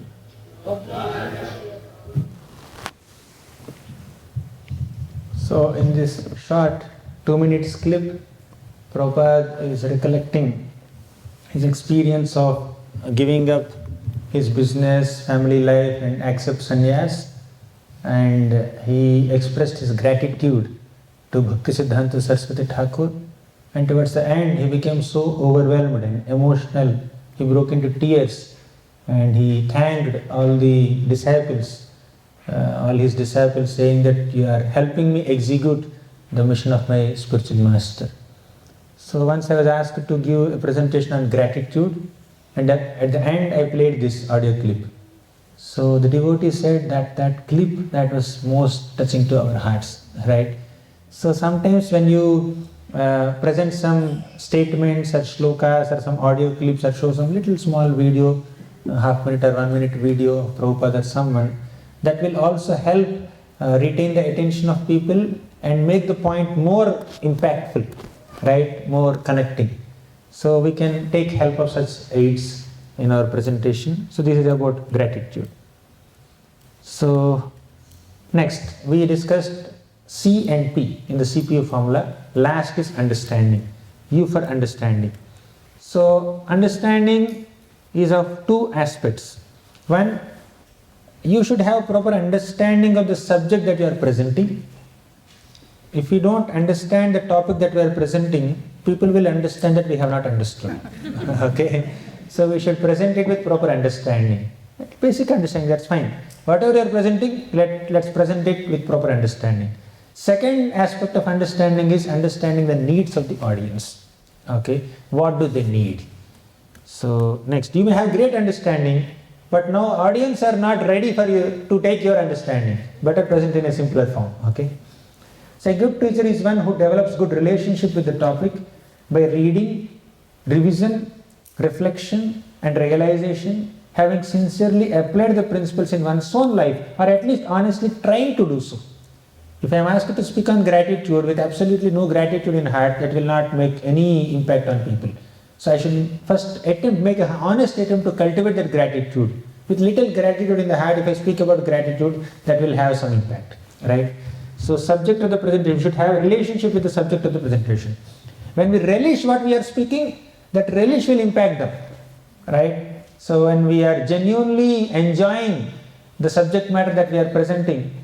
So in this short 2 minutes clip, Prabhupada is recollecting his experience of giving up his business, family life and accept sannyas, and he expressed his gratitude to Bhaktivedanta Saraswati Thakur, and towards the end he became so overwhelmed and emotional, he broke into tears and he thanked all the disciples, all his disciples, saying that you are helping me execute the mission of my spiritual master. So once I was asked to give a presentation on gratitude, and at the end I played this audio clip. So the devotee said that that clip that was most touching to our hearts, right? So sometimes when you present some statements or shlokas or some audio clips or show some little small video, half minute or 1 minute video of Prabhupada or someone, that will also help retain the attention of people and make the point more impactful, right, more connecting. So we can take help of such aids in our presentation. So this is about gratitude. So Next, we discussed C and P in the CPU formula. Last is understanding. U for understanding. So, understanding is of two aspects. One, you should have proper understanding of the subject that you are presenting. If you don't understand the topic that we are presenting, people will understand that we have not understood. Okay? So we should present it with proper understanding. Basic understanding, that's fine. Whatever you are presenting, let's present it with proper understanding. Second aspect of understanding is understanding the needs of the audience. Okay? What do they need? So next, you may have great understanding, but now audience are not ready for you to take your understanding. Better present in a simpler form. Okay? So a good teacher is one who develops good relationship with the topic by reading, revision, reflection and realization, having sincerely applied the principles in one's own life, or at least honestly trying to do so. If I am asked to speak on gratitude with absolutely no gratitude in heart, that will not make any impact on people. So I should first make an honest attempt to cultivate that gratitude. With little gratitude in the heart, if I speak about gratitude, that will have some impact, right? So subject of the presentation should have a relationship with the subject of the presentation. When we relish what we are speaking, that relish will impact them, right? So when we are genuinely enjoying the subject matter that we are presenting,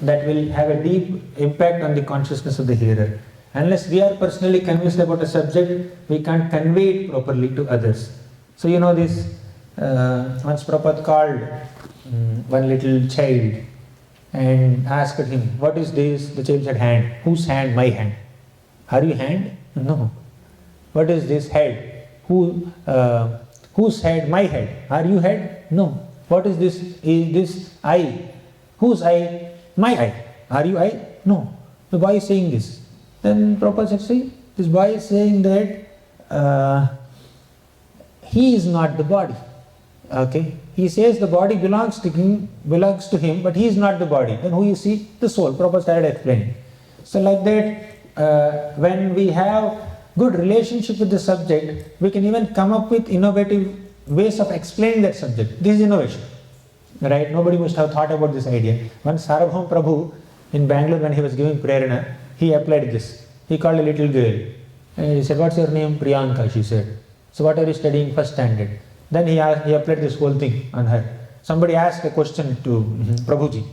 that will have a deep impact on the consciousness of the hearer. Unless we are personally convinced about a subject, we can't convey it properly to others. So you know this, once Prabhupada called one little child and asked him, what is this? The child said, hand. Whose hand? My hand. Are you hand? No. What is this? Head. Whose head? My head. Are you head? No. What is this? Is this eye? Whose eye? My eye. Are you eye? No. The boy is saying this. Then Prabhupada said, see, this boy is saying that he is not the body. Okay? He says the body belongs to him, but he is not the body. Then who you see? The soul. Prabhupada started explaining. So like that, when we have good relationship with the subject, we can even come up with innovative ways of explaining that subject. This is innovation. Right? Nobody must have thought about this idea. Once Sarvabhauma Prabhu in Bangalore, when he was giving prerana, he applied this. He called a little girl. And he said, what's your name? Priyanka, she said. So what are you studying? First standard. Then he applied this whole thing on her. Somebody asked a question to Prabhuji,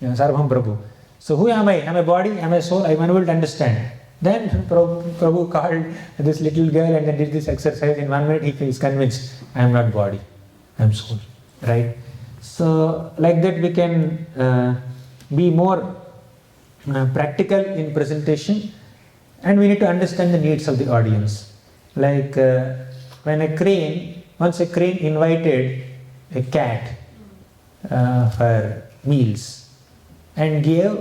Sarvabhauma Prabhu. So who am I? Am I a body? Am I a soul? I am unable to understand. Then Prabhu called this little girl and then did this exercise. In 1 minute he is convinced, I am not body, I am soul. Right? So like that we can be more practical in presentation, and we need to understand the needs of the audience. Like once a crane invited a cat for meals and gave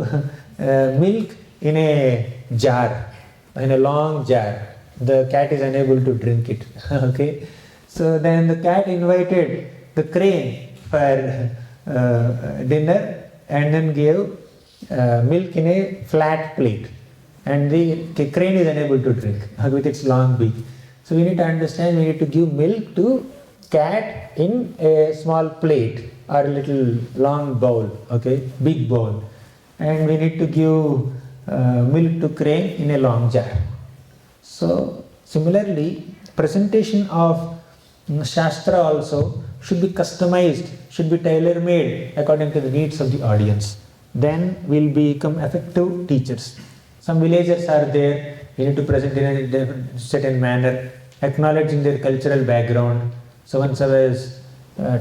milk in a jar, in a long jar. The cat is unable to drink it. Okay, so then the cat invited the crane for dinner and then gave milk in a flat plate, and the crane is unable to drink with its long beak. So we need to understand, we need to give milk to cat in a small plate or a little long bowl, okay, big bowl, and we need to give milk to crane in a long jar. So similarly, presentation of Shastra also should be customized, should be tailor-made according to the needs of the audience. Then we'll become effective teachers. Some villagers are there, we need to present in a certain manner, acknowledging their cultural background. So once I was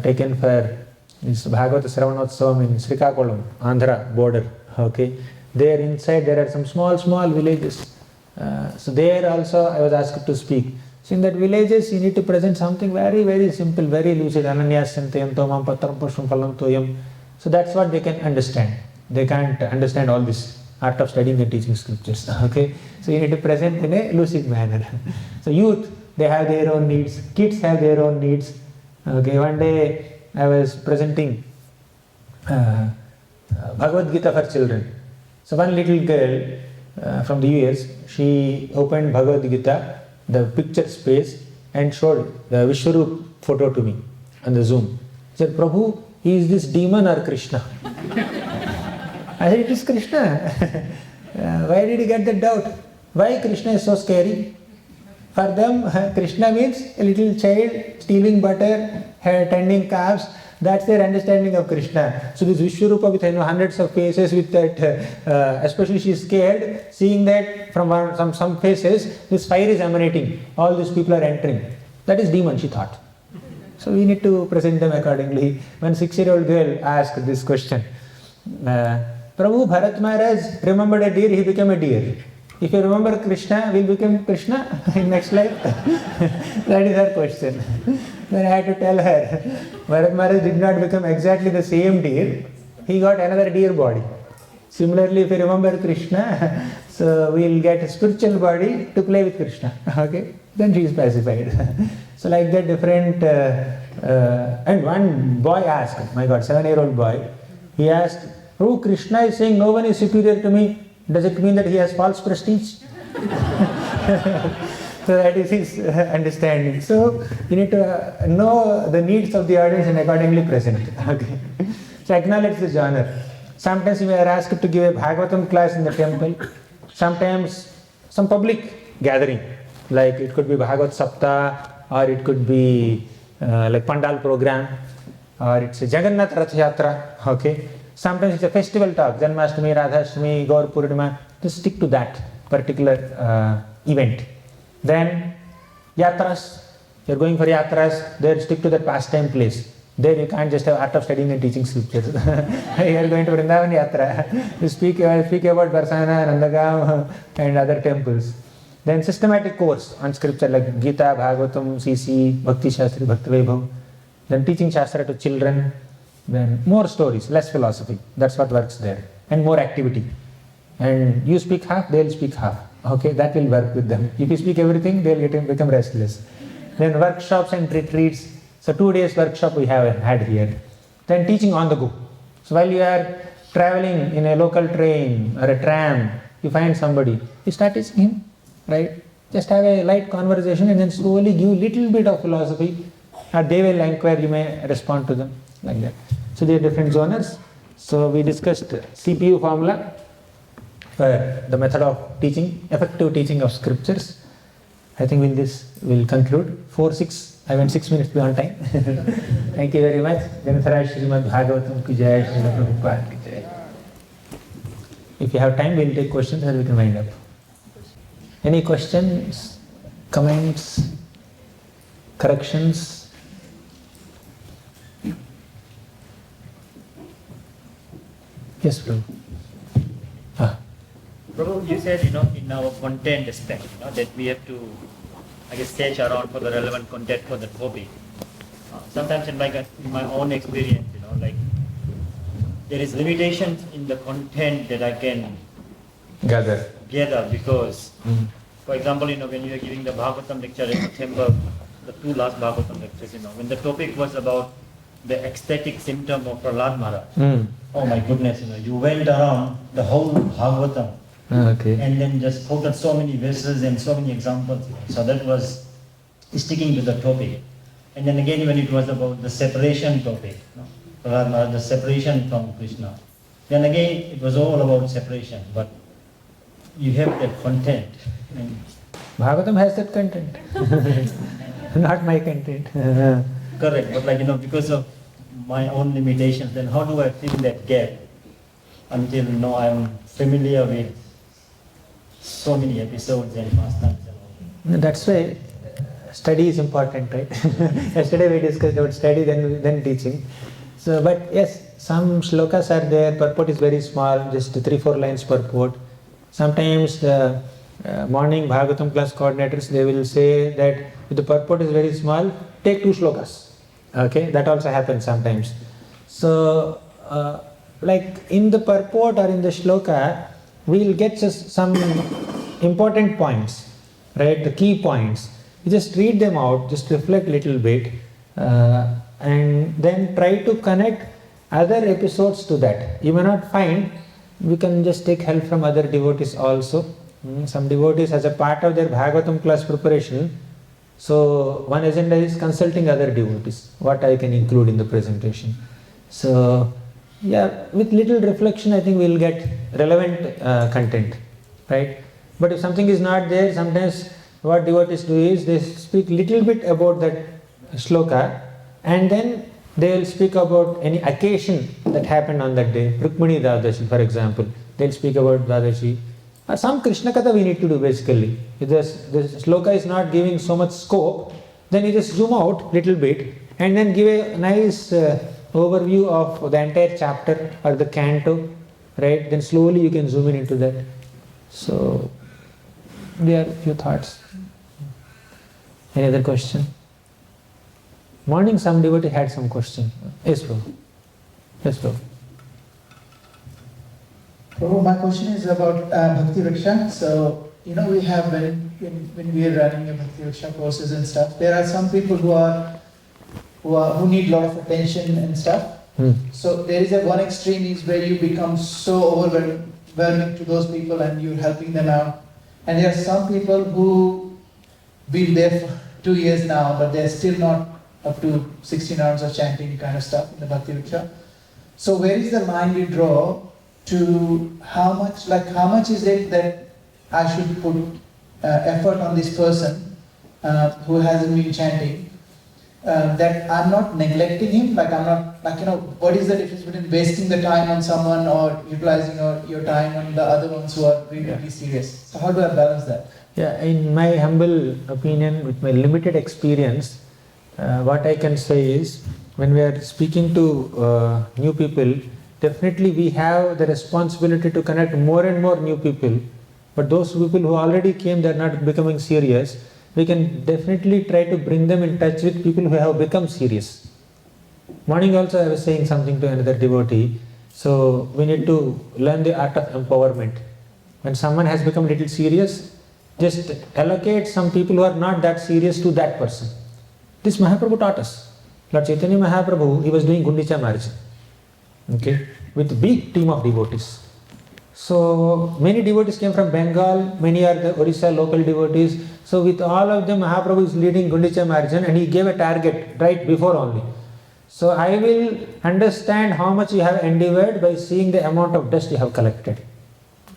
taken for this Bhagavata Sravanotsavam in Srikakulam, Andhra border. Okay, there inside there are some small villages. So there also I was asked to speak. So in that villages you need to present something very simple, very lucid. Ananyasyantayanto mam patram pushpam phalam toyam. So that's what they can understand. They can't understand all this art of studying and teaching scriptures. Okay, so you need to present in a lucid manner. So youth, they have their own needs. Kids have their own needs. Okay, one day I was presenting Bhagavad Gita for children. So one little girl from the US, she opened Bhagavad Gita, the picture space, and showed the Vishwarup photo to me on the Zoom. She said, Prabhu, is this demon or Krishna? I said, it is Krishna. Why did you get that doubt? Why Krishna is so scary? For them, Krishna means a little child stealing butter, tending calves. That's their understanding of Krishna. So this Vishwarupa with hundreds of faces, with that, especially she is scared, seeing that from some faces, this fire is emanating. All these people are entering. That is demon, she thought. So we need to present them accordingly. When 6-year-old girl asked this question, Prabhu, Bharat Maharaj remembered a deer, he became a deer. If you remember Krishna, will become Krishna in next life? That is her question. Then I had to tell her, Bharat Maharaj did not become exactly the same deer. He got another deer body. Similarly, if you remember Krishna, so we will get a spiritual body to play with Krishna. Okay? Then she is pacified. So like that different... and one boy asked, my God, 7-year-old boy, he asked, oh, Krishna is saying no one is superior to me. Does it mean that he has false prestige? So that is his understanding. So you need to know the needs of the audience and accordingly present. Okay. So acknowledge the genre. Sometimes you are asked to give a Bhagavatam class in the temple. Sometimes some public gathering, like it could be Bhagavat Sapta, or it could be like Pandal program, or it's a Jagannath Rath Yatra. Okay. Sometimes it's a festival talk, Janmashtami, Radhashtami, Gaur Purnima. Just stick to that particular event. Then yatras, you're going for yatras, there stick to that pastime place. There you can't just have art of studying and teaching scriptures. You're going to Vrindavan yatra. You speak about Barsana, Nandagam and other temples. Then systematic course on scripture like Gita, Bhagavatam, CC, Bhakti Shastri, Bhakti Vaibhav. Then teaching Shastra to children. Then more stories, less philosophy. That's what works there. And more activity. And you speak half, they'll speak half. Okay, that will work with them. If you speak everything, they'll become restless. Then workshops and retreats. So 2 days workshop we have had here. Then teaching on the go. So while you are traveling in a local train or a tram, you find somebody, you start teaching him, right? Just have a light conversation and then slowly give little bit of philosophy. Or they will inquire, you may respond to them like that. So there are different genres. So we discussed CPU formula for the method of teaching, effective teaching of scriptures. I think with this we'll conclude. 4-6, I went 6 minutes beyond time. Thank you very much. Janatharaj Srimad Bhagavatam ki jai, Srimad Prabhupada ki jai. If you have time, we'll take questions and we can wind up. Any questions, comments, corrections? Yes, Prabhu. Prabhu, you said, in our content aspect, that we have to, search around for the relevant content for the topic. Sometimes in my own experience, there is limitations in the content that I can Gather because, for example, when you are giving the Bhagavatam lecture in September, the 2 last Bhagavatam lectures, when the topic was about the ecstatic symptom of Prahlad Maharaj. Oh my goodness, you went around the whole Bhagavatam and then just quoted so many verses and so many examples. So that was sticking to the topic. And then again, when it was about the separation topic, Prahlad Maharaj, the separation from Krishna, then again it was all about separation. But you have that content. And Bhagavatam has that content. Not my content. correct, but because of my own limitations, then how do I fill that gap until now I'm familiar with so many episodes and pastimes and all? That's why study is important, right? Yesterday we discussed about study, then teaching. So, but yes, some shlokas are there, purport is very small, just 3-4 lines purport. Sometimes the morning Bhagavatam class coordinators, they will say that if the purport is very small, take 2 shlokas. Okay, that also happens sometimes. So, like in the purport or in the shloka, we will get just some important points, right? The key points. You just read them out, just reflect a little bit, and then try to connect other episodes to that. You may not find, we can just take help from other devotees also. Some devotees, as a part of their Bhagavatam class preparation, so one agenda is consulting other devotees, what I can include in the presentation. So Yeah, with little reflection, I think we'll get relevant content, right? But if something is not there, sometimes what devotees do is they speak little bit about that shloka, and then they will speak about any occasion that happened on that day. Rukmini Dadashi, for example, they'll speak about Dadashi. Some Krishna Katha we need to do basically. If the shloka is not giving so much scope, then you just zoom out little bit and then give a nice overview of the entire chapter or the canto, right? Then slowly you can zoom in into that. So there are a few thoughts. Any other question? Morning some devotee had some question. Yes, bro. Yes, bro. Prabhu, my question is about Bhakti Riksha. So, we have when we are running a Bhakti Riksha courses and stuff, there are some people who need a lot of attention and stuff. So there is one extreme is where you become so overwhelming to those people and you're helping them out. And there are some people who been there for 2 years now, but they're still not up to 16 hours of chanting kind of stuff in the Bhakti Riksha. So where is the line we draw to how much is it that I should put effort on this person who hasn't been chanting, that I'm not neglecting him, what is the difference between wasting the time on someone or utilizing your time on the other ones who are really serious? So how do I balance that? Yeah, in my humble opinion, with my limited experience, what I can say is, when we are speaking to new people, definitely we have the responsibility to connect more and more new people. But those people who already came, they are not becoming serious. We can definitely try to bring them in touch with people who have become serious. Morning also I was saying something to another devotee. So we need to learn the art of empowerment. When someone has become a little serious, just allocate some people who are not that serious to that person. This Mahaprabhu taught us. Lord Chaitanya Mahaprabhu, he was doing Gundicha marriage, okay, with a big team of devotees. So many devotees came from Bengal, many are the Orissa local devotees. So with all of them, Mahaprabhu is leading Gundicha Marjan and he gave a target right before only. So I will understand how much you have endeavored by seeing the amount of dust you have collected.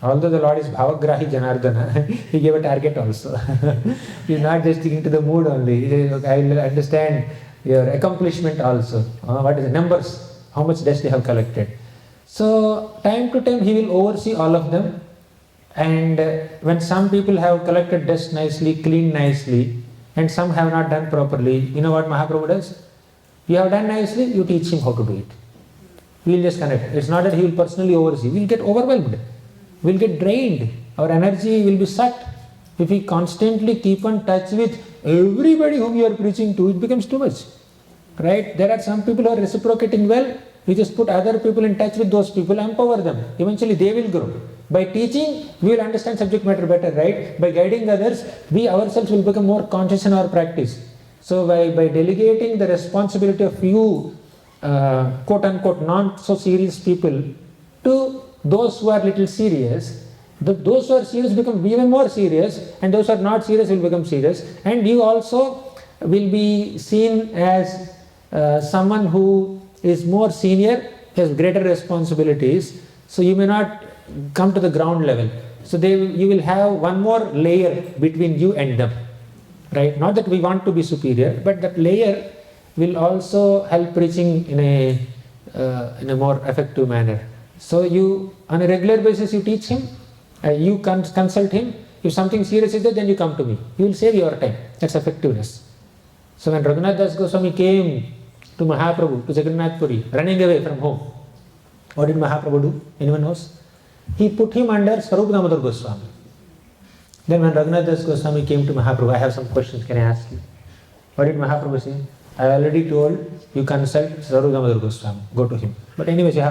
Although the Lord is Bhavagrahi Janardana, he gave a target also. He is not just sticking to the mood only. He says, okay, I will understand your accomplishment also. What is the numbers, how much dust you have collected. So time to time he will oversee all of them, and when some people have collected dust nicely, cleaned nicely, and some have not done properly, you know what Mahaprabhu does? You have done nicely, you teach him how to do it. We will just connect. It's not that he will personally oversee. We will get overwhelmed. We will get drained. Our energy will be sucked. If we constantly keep on touch with everybody whom you are preaching to, it becomes too much. Right? There are some people who are reciprocating well. We just put other people in touch with those people, empower them. Eventually they will grow. By teaching, we will understand subject matter better, right? By guiding others, we ourselves will become more conscious in our practice. So by delegating the responsibility of few quote unquote not so serious people to those who are little serious, those who are serious become even more serious, and those who are not serious will become serious. And you also will be seen as someone who is more senior, has greater responsibilities, so you may not come to the ground level. So you will have one more layer between you and them, right? Not that we want to be superior, but that layer will also help preaching in a more effective manner. So you, on a regular basis, you teach him, you consult him. If something serious is there, then you come to me. You will save your time. That's effectiveness. So when Raghunath Das Goswami came to Mahaprabhu, to Jagannath Puri, running away from home, what did Mahaprabhu do? Anyone knows? He put him under Swarup Damodar Goswami. Then when Raghunath Das Goswami came to Mahaprabhu, I have some questions, can I ask you? What did Mahaprabhu say? I already told you consult Swarup Damodar Goswami, go to him. But anyways, you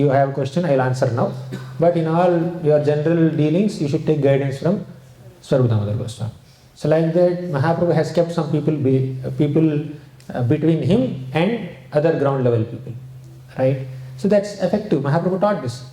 have a question, I will answer now. But in all your general dealings, you should take guidance from Swarup Damodar Goswami. So like that, Mahaprabhu has kept some people between him and other ground level people, right? So that's effective. Mahaprabhu taught this.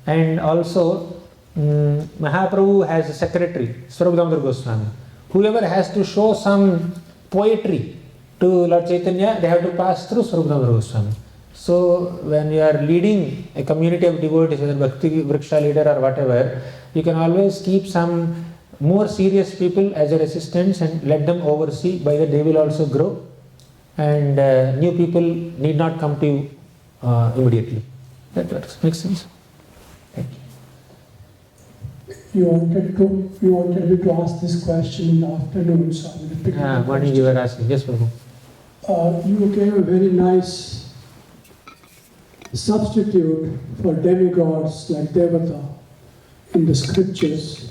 And also, Mahaprabhu has a secretary, Swarup Damodar Goswami. Whoever has to show some poetry to Lord Chaitanya, they have to pass through Swarup Damodar Goswami. So when you are leading a community of devotees, whether Bhakti Vriksha leader or whatever, you can always keep some more serious people as your assistants and let them oversee. By the day will also grow, and new people need not come to you immediately. That works. Makes sense? Thank you. You wanted me to ask this question in the afternoon, so I'm repeating the Morning question. you were asking. Yes, Prabhu. You gave a very nice substitute for demigods like Devata in the scriptures.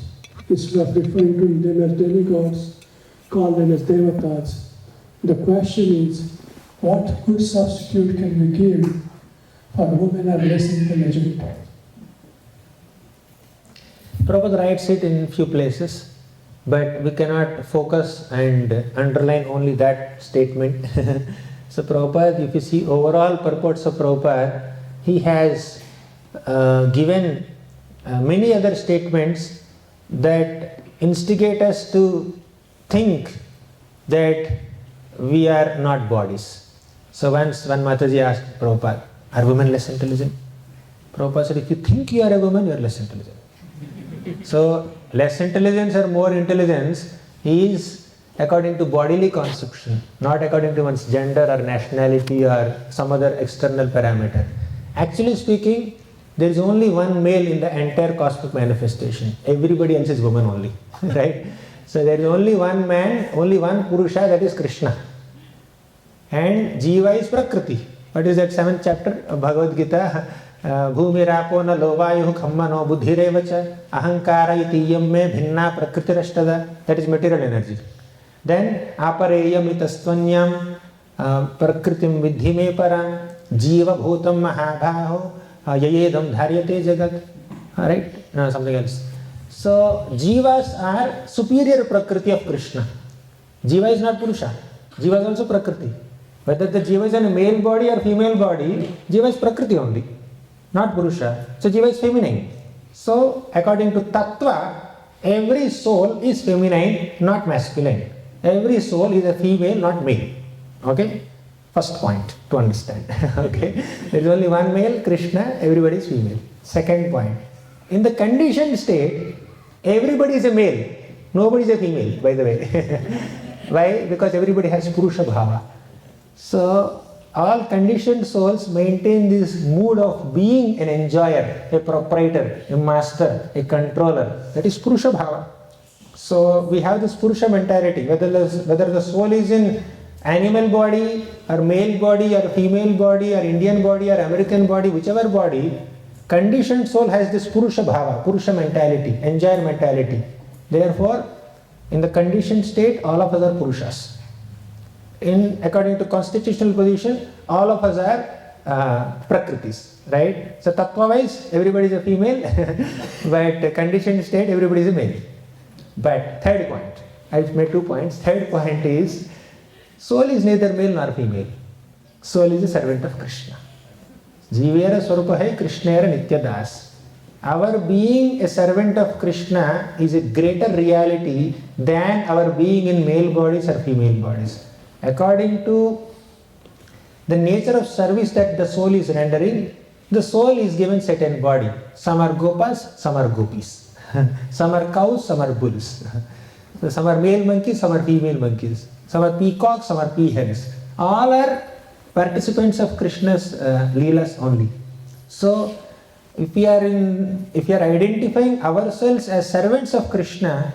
Instead of referring to them as demigods, call them as Devatas. The question is, what good substitute can we give for women are less intelligent? Prabhupada writes it in few places, but we cannot focus and underline only that statement. So Prabhupada, if you see overall purports of Prabhupada, he has given many other statements that instigate us to think that we are not bodies. So once when Mataji asked Prabhupada, are women less intelligent? Prabhupada said, if you think you are a woman, you are less intelligent. So less intelligence or more intelligence is according to bodily conception, not according to one's gender or nationality or some other external parameter. Actually speaking, there is only one male in the entire cosmic manifestation. Everybody else is woman only, right? So there is only one man, only one Purusha, that is Krishna. And Jiva is Prakriti. What is that 7th chapter of Bhagavad Gita? Bhumirapo na lovayuh khammano buddhirevacha ahankara itiyam me bhinna prakritirashtada. That is material energy. Then apareyam itastvanyam prakritim vidhi me param jiva bhutam mahabhaho yayedam dharyate jagat. Alright? No, something else. So jivas are superior prakriti of Krishna. Jiva is not Purusha. Jiva is also prakriti. Whether the jiva is in a male body or female body, jiva is prakriti only, not Purusha. So jiva is feminine. So according to Tattva, every soul is feminine, not masculine. Every soul is a female, not male. Okay? First point to understand. Okay? There is only one male, Krishna, everybody is female. Second point. In the conditioned state, everybody is a male. Nobody is a female, by the way. Why? Because everybody has Purusha Bhava. So all conditioned souls maintain this mood of being an enjoyer, a proprietor, a master, a controller. That is Purusha Bhava. So we have this Purusha mentality. Whether the soul is in animal body or male body or female body or Indian body or American body, whichever body, conditioned soul has this Purusha Bhava, Purusha mentality, enjoyer mentality. Therefore, in the conditioned state, all of us are Purushas. According to constitutional position, all of us are Prakritis, right? So Tattva-wise, everybody is a female, but conditioned state, everybody is a male. But third point, I've made 2 points. Third point is, soul is neither male nor female. Soul is a servant of Krishna. Jivera Swarupa hai Krishnera Nitya Das. Our being a servant of Krishna is a greater reality than our being in male bodies or female bodies. According to the nature of service that the soul is rendering, the soul is given certain body. Some are gopas, some are gopis. Some are cows, some are bulls. So some are male monkeys, some are female monkeys. Some are peacocks, some are peahens. All are participants of Krishna's leelas only. So if we are identifying ourselves as servants of Krishna,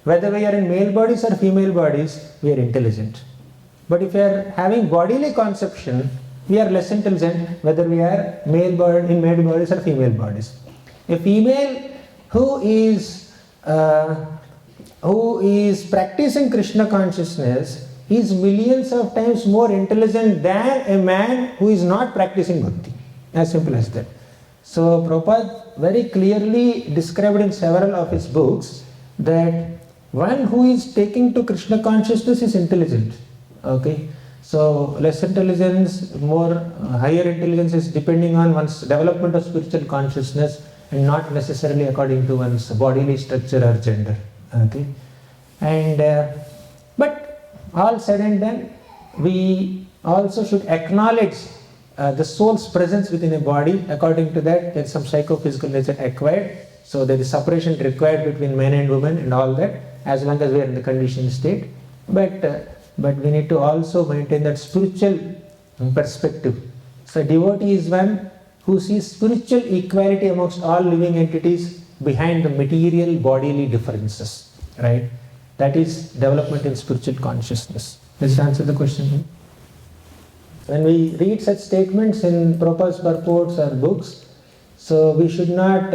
whether we are in male bodies or female bodies, we are intelligent. But if we are having bodily conception, we are less intelligent, whether we are in male bodies or female bodies. A female who is practicing Krishna consciousness is millions of times more intelligent than a man who is not practicing bhakti. As simple as that. So Prabhupada very clearly described in several of his books that one who is taking to Krishna consciousness is intelligent. Okay, so less intelligence, more higher intelligence is depending on one's development of spiritual consciousness and not necessarily according to one's bodily structure or gender. Okay, and but all said and done, we also should acknowledge the soul's presence within a body. According to that, there is some psychophysical nature acquired. So there is separation required between men and women and all that, as long as we are in the conditioned state. But we need to also maintain that spiritual perspective. So devotee is one who sees spiritual equality amongst all living entities behind the material bodily differences. Right? That is development in spiritual consciousness. Does it answer the question? When we read such statements in Prabhupada's purports or books, so we should not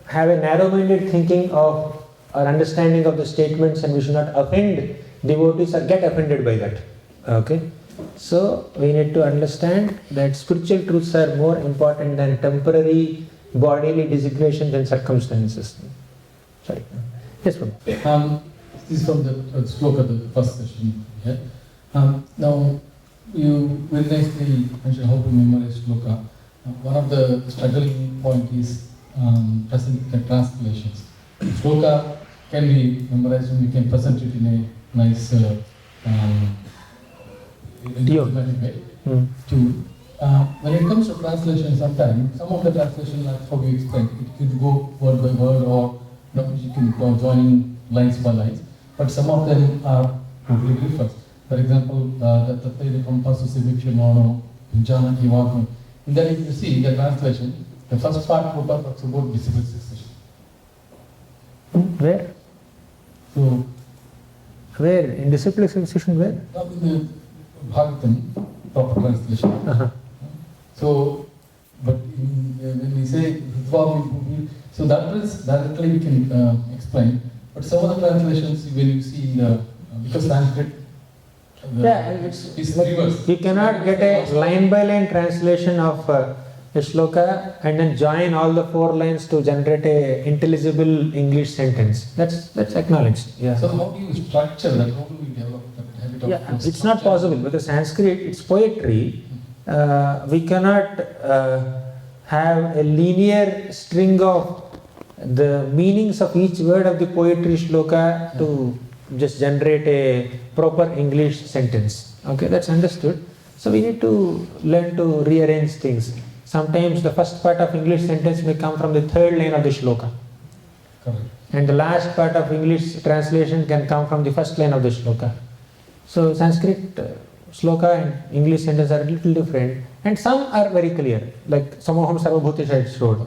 have a narrow-minded thinking of or understanding of the statements, and we should not offend devotees or get offended by that. Okay? So we need to understand that spiritual truths are more important than temporary bodily designations and circumstances. Sorry. Yes, Prabhu. This is from the sloka, the first session. Yeah? Now, you very nicely mentioned how to memorize sloka. One of the struggling point is present the translations. Sloka can be memorized and we can present it in a nice systematic way. When it comes to translation, sometimes some of the translation, like how you explained, it could go word by word, or you can go joining lines by lines. But some of them are completely different. For example, the compass mono, jhana ivagno. In that, if you see the translation, the first part Prabhupada talks about visible succession. Where? So, where? In disciplic succession, where? Not in the Bhagavatam, proper translation. So, but when we say so that is directly we can explain. But some of the translations, when you see because Sanskrit, it's reverse. You cannot get a line-by-line translation of a shloka and then join all the 4 lines to generate a intelligible English sentence. That's acknowledged. Yeah. So how do you structure that? How do we develop that habit of? Yeah, it's not possible because Sanskrit, it's poetry. We cannot have a linear string of the meanings of each word of the poetry shloka to just generate a proper English sentence. Okay, that's understood. So we need to learn to rearrange things. Sometimes the first part of English sentence may come from the 3rd line of the shloka. Correct. And the last part of English translation can come from the 1st line of the shloka. So Sanskrit shloka and English sentence are a little different, and some are very clear, like Samoham Sarvabhutesha it showed.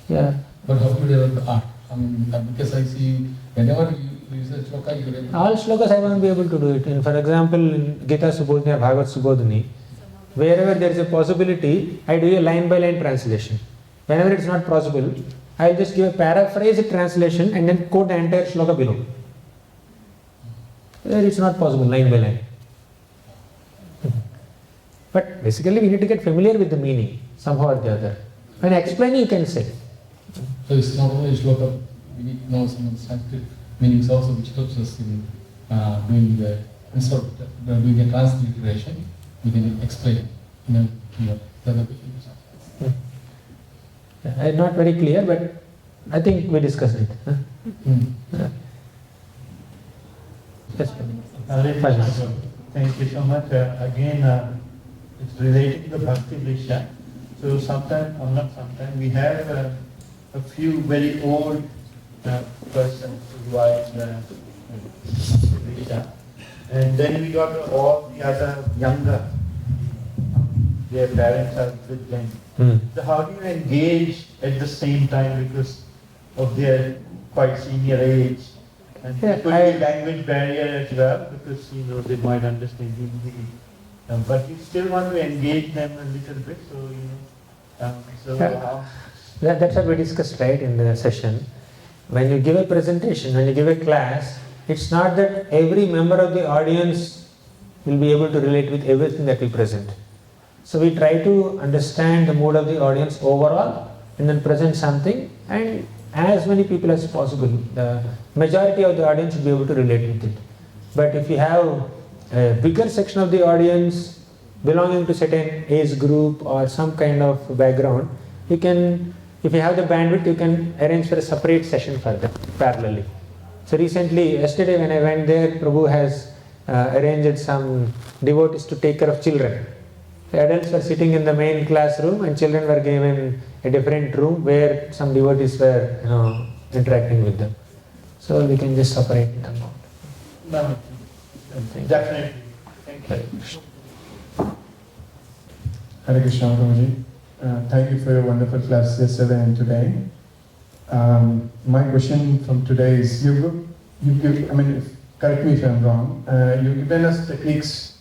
Yeah. But how to develop the art? I mean, because I see whenever you use a shloka, you get all shlokas I won't be able to do it. In, for example, in Gita Subodhini or Bhagavad Subodhini, wherever there is a possibility, I do a line-by-line translation. Whenever it's not possible, I'll just give a paraphrased translation and then quote the entire shloka below. Where it's not possible, line by line. But basically we need to get familiar with the meaning, somehow or the other. When explaining, you can say. So it's not only shloka, we need to know some Sanskrit meanings also, which helps us in doing the, instead of doing a transliteration, we can explain in the other way. I'm not very clear, but I think we discussed it. Yes, thank you so much. Again, it's related to the Bhaktivedanta. So sometimes, or not sometimes, we have a few very old persons who write Bhaktivedanta. And then we got all the other younger, their parents are with them. So how do you engage at the same time because of their quite senior age? And it could be a language barrier as well because they might understand Hindi. But you still want to engage them a little bit, so that's what we discussed right in the session. When you give a presentation, when you give a class, it's not that every member of the audience will be able to relate with everything that we present. So we try to understand the mood of the audience overall and then present something, and as many people as possible, the majority of the audience will be able to relate with it. But if you have a bigger section of the audience belonging to certain age group or some kind of background, you can, if you have the bandwidth, you can arrange for a separate session for them parallelly. So recently, yesterday when I went there, Prabhu has arranged some devotees to take care of children. The adults were sitting in the main classroom and children were given a different room where some devotees were interacting with them. So we can just separate them out. No, definitely. Thank you. Hare Krishna, Prabhuji. Thank you for your wonderful class yesterday and today. My question from today is, correct me if I'm wrong, you've given us techniques,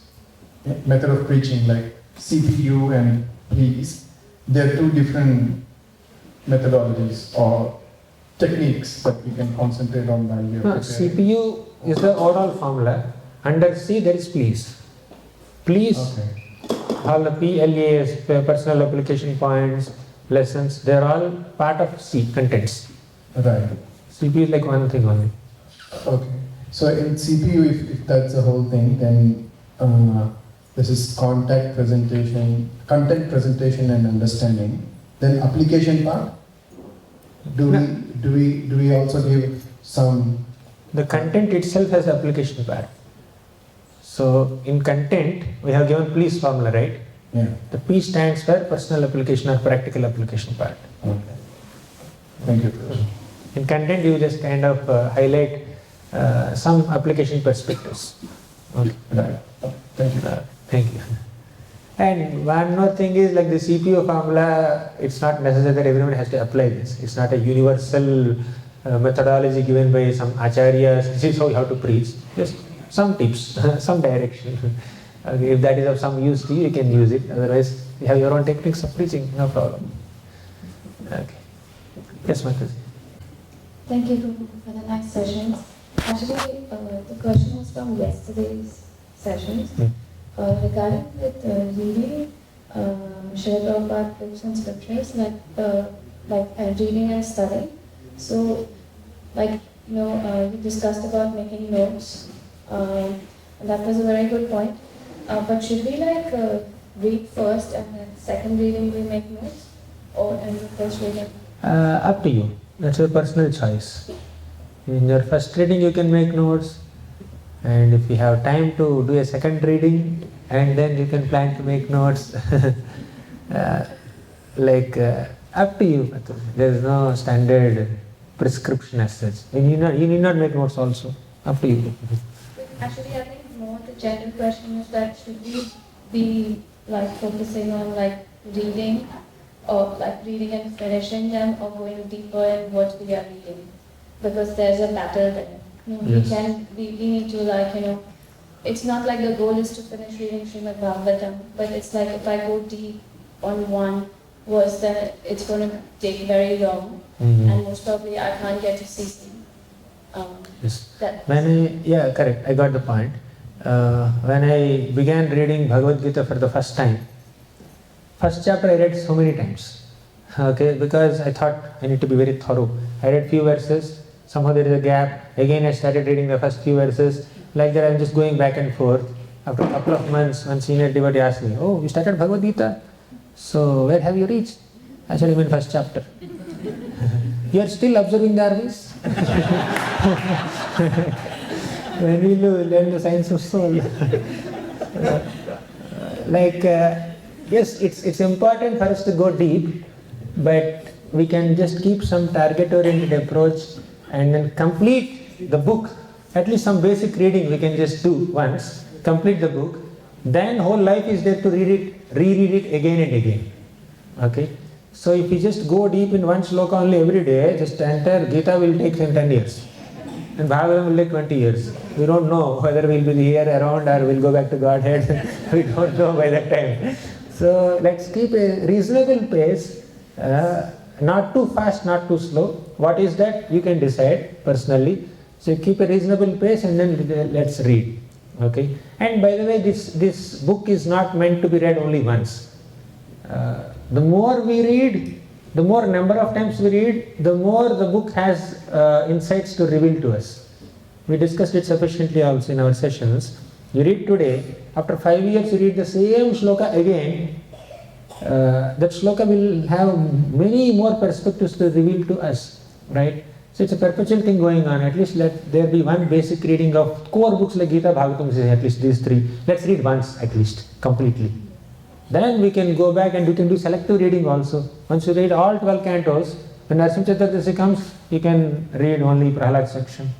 method of preaching like CPU and please. There are two different methodologies or techniques that we can concentrate on while we are preparing. CPU is the overall formula. Under C there is please. Please, Okay. all the PLAs, personal application points, lessons, they are all part of C, contents. Right. CPU is like one thing only. Okay. So in CPU, if that's the whole thing, then this is content presentation and understanding. Then application part. Do we also give some? The content itself has application part. So in content, we have given please formula, right? Yeah. The P stands for personal application or practical application part. Okay. Thank you. In content, you just kind of highlight some application perspectives. Okay. Right. Thank you. Thank you. And one more thing is like the CPU formula, it's not necessary that everyone has to apply this. It's not a universal methodology given by some acharyas. This is how you have to preach. Just some tips, some direction. Okay, if that is of some use to you, you can use it. Otherwise, you have your own techniques of preaching, no problem. Okay. Yes, Mataji. Thank you for the nice sessions. Actually, the question was from yesterday's sessions regarding with reading Srila Prabhupada books and scriptures, reading and studying. So, you discussed about making notes, and that was a very good point. But should we read first and then second reading we make notes, or in the first reading? Up to you. That's your personal choice. In your first reading, you can make notes, and if you have time to do a second reading, and then you can plan to make notes. Up to you. There is no standard prescription as such. You need not make notes also. Up to you. Actually, I think more the general question is that should we be focusing on reading, or reading and finishing them, or going deeper in what we are reading, because there's a battle there. Yes. We need to it's not like the goal is to finish reading Srimad Bhagavatam, but it's like if I go deep on one verse, then it's going to take very long, and most probably I can't get to see. Yes. Correct. I got the point. When I began reading Bhagavad Gita for the first time, first chapter I read so many times. Okay, because I thought I need to be very thorough. I read few verses, somehow there is a gap. Again I started reading the first few verses. Like that I'm just going back and forth. After a couple of months, one senior devotee asked me, "Oh, you started Bhagavad Gita? So where have you reached?" I said, "I'm in first chapter." "You are still observing the armies?" When will you learn the science of soul? Yes, it's important for us to go deep, but we can just keep some target-oriented approach and then complete the book. At least some basic reading we can just do once, complete the book, then whole life is there to read it, reread it again and again. Okay? So if you just go deep in one sloka only every day, just entire Gita will take 10 years. And Bhagavatam will take 20 years. We don't know whether we'll be here around or we'll go back to Godhead. We don't know by that time. So let's keep a reasonable pace, not too fast, not too slow. What is that? You can decide personally. So keep a reasonable pace and then let's read. Okay. And by the way, this book is not meant to be read only once. The more we read, the more number of times we read, the more the book has insights to reveal to us. We discussed it sufficiently also in our sessions. You read today, after 5 years you read the same shloka again, that shloka will have many more perspectives to reveal to us, right? So it's a perpetual thing going on. At least let there be one basic reading of core books like Gita, Bhagavatam, at least these three. Let's read once at least, completely. Then we can go back and we can do selective reading also. Once you read all 12 cantos, when Narasimha Chaturdashi comes, you can read only Prahalad section.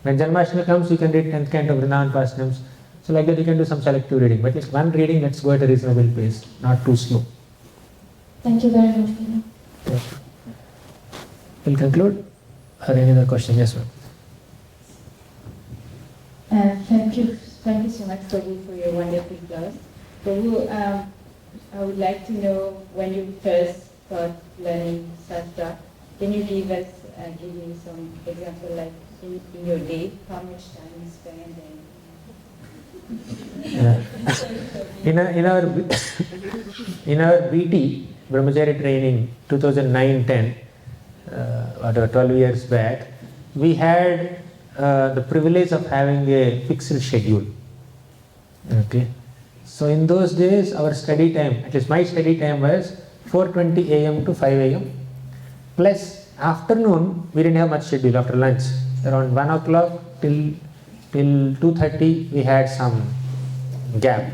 When Janmashtami comes, you can read 10th canto of Vrindavan Pastimes. So like that you can do some selective reading. But at least one reading, let's go at a reasonable pace, not too slow. Thank you very much, Guru. Okay. We'll conclude. Or any other question? Yes, ma'am. Thank you so much, Prabhu, for your wonderful class. Prabhu, I would like to know when you first start learning Shastra. Can you give me some example, like in your day, how much time you spend? In our BT Brahmachari training 2009-10, 12 years back, we had the privilege of having a fixed schedule. Okay, so in those days our study time, at least my study time, was 4:20 a.m. to 5 a.m. plus afternoon we didn't have much schedule. After lunch around 1 o'clock till 2:30 we had some gap.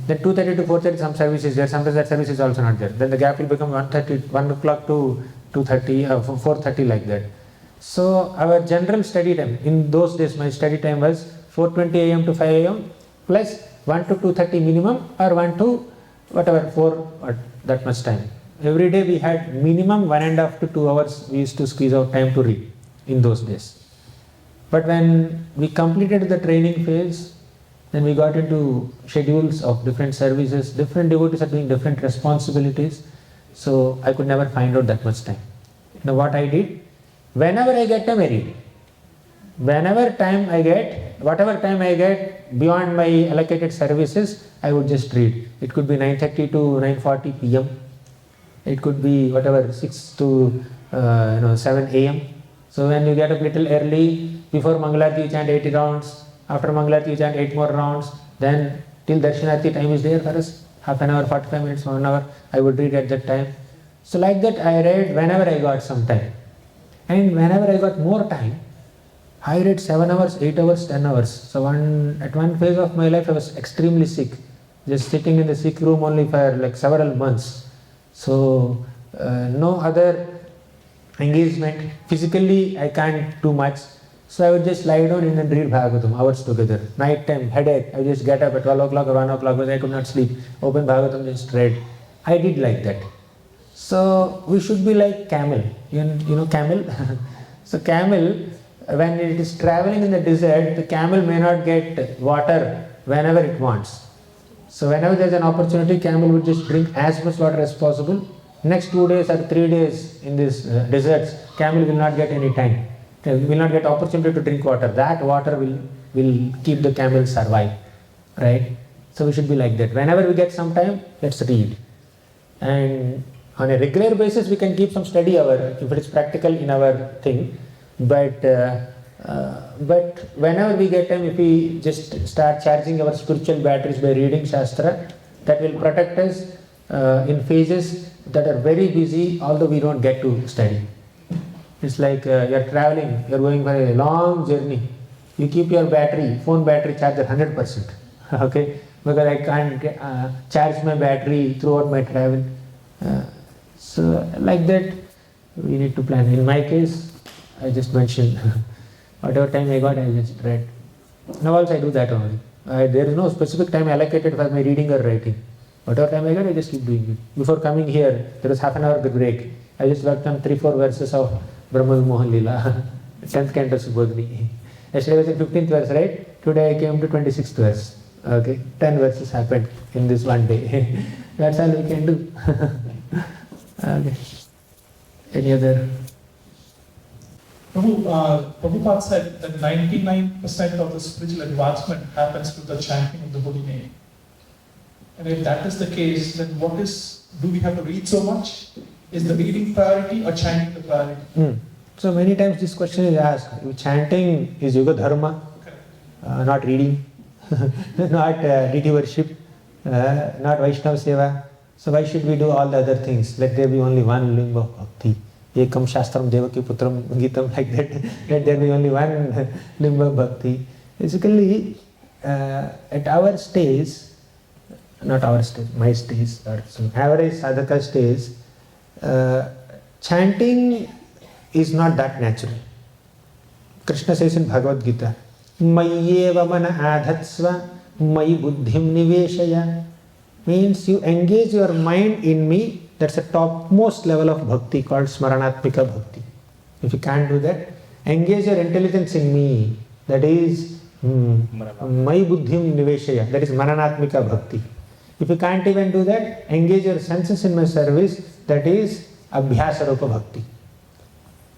Then 2:30 to 4:30 some service is there, sometimes that service is also not there. Then the gap will become 1 o'clock to 2:30 or 4:30, like that. So our general study time in those days, my study time was 4:20 a.m. to 5 a.m. plus 1 to 2:30 minimum, or 1 to whatever 4 or that much time. Every day we had minimum 1.5 to 2 hours we used to squeeze out time to read in those days. But when we completed the training phase, then we got into schedules of different services, different devotees are doing different responsibilities, so I could never find out that much time. Now what I did, whenever I get time I read. Whenever time I get, whatever time I get beyond my allocated services, I would just read. It could be 9:30 to 9:40 p.m. It could be whatever 6 to 7 a.m. So when you get up little early, before Mangalarti you chant 80 rounds, after Mangalarti you chant 8 more rounds, then till Darshanarti time is there for us, half an hour, 45 minutes, 1 hour, I would read at that time. So like that I read whenever I got some time. And whenever I got more time, I read 7 hours, 8 hours, 10 hours. So at one phase of my life I was extremely sick, just sitting in the sick room only for like several months. So no other engagement, physically I can't do much. So I would just lie down and read Bhagavatam hours together. Night time, headache, I just get up at 12 o'clock or 1 o'clock because I could not sleep. Open Bhagavatam, just read. I did like that. So we should be like camel. You know camel? So camel, when it is traveling in the desert, the camel may not get water whenever it wants. So whenever there is an opportunity, camel would just drink as much water as possible. Next 2 days or 3 days in these deserts, camel will not get any time. They will not get opportunity to drink water. That water will keep the camel survive, right? So we should be like that. Whenever we get some time, let's read. And on a regular basis, we can keep some study hour if it is practical in our thing. But whenever we get time, if we just start charging our spiritual batteries by reading Shastra, that will protect us in phases that are very busy, although we don't get to study. It's like you're traveling, you're going for a long journey. You keep your phone battery charger 100%. Okay? Because I can't charge my battery throughout my travel. So like that, we need to plan. In my case, I just mentioned whatever time I got, I just read. Now also I do that only. There is no specific time allocated for my reading or writing. Whatever time I got, I just keep doing it. Before coming here, there was half an hour break. I just worked on 3-4 verses of Brahma Mohan Leela, 10th canto Subodhini. Yesterday was the 15th verse, right? Today I came to 26th verse. Okay, 10 verses happened in this one day. That's all we can do. Okay. Any other? Prabhupada said that 99% of the spiritual advancement happens through the chanting of the holy name. And if that is the case, then do we have to read so much? Is the reading priority or chanting the priority? So many times this question is asked. Chanting is Yoga Dharma, not reading, not deity worship, not Vaishnava Seva. So why should we do all the other things? Let there be only one limb of bhakti. Ekam Shastram Devaki Putram Gitam, like that, let there be only one limb of bhakti. Basically, at our stage, not our stage, my stage, or some average sadhaka stage, chanting is not that natural. Krishna says in Bhagavad Gita, Mayyeva mana adhatsva, Mayi buddhim niveshaya, means you engage your mind in me. That's the topmost level of bhakti called smaranatmika bhakti. If you can't do that, engage your intelligence in me. That is Mayi buddhim niveshaya. That is mananatmika bhakti. If you can't even do that, engage your senses in my service. That is abhyasarupa bhakti.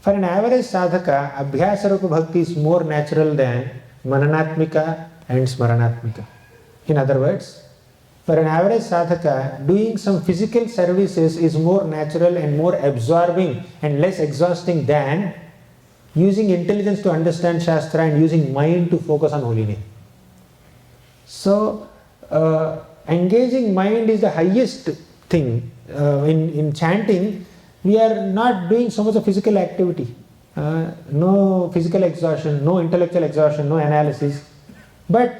For an average sadhaka, abhyasarupa bhakti is more natural than mananatmika and smaranatmika. In other words, for an average sadhaka, doing some physical services is more natural and more absorbing and less exhausting than using intelligence to understand Shastra and using mind to focus on holy name. So, engaging mind is the highest thing. In chanting, we are not doing so much of physical activity. No physical exhaustion, no intellectual exhaustion, no analysis. But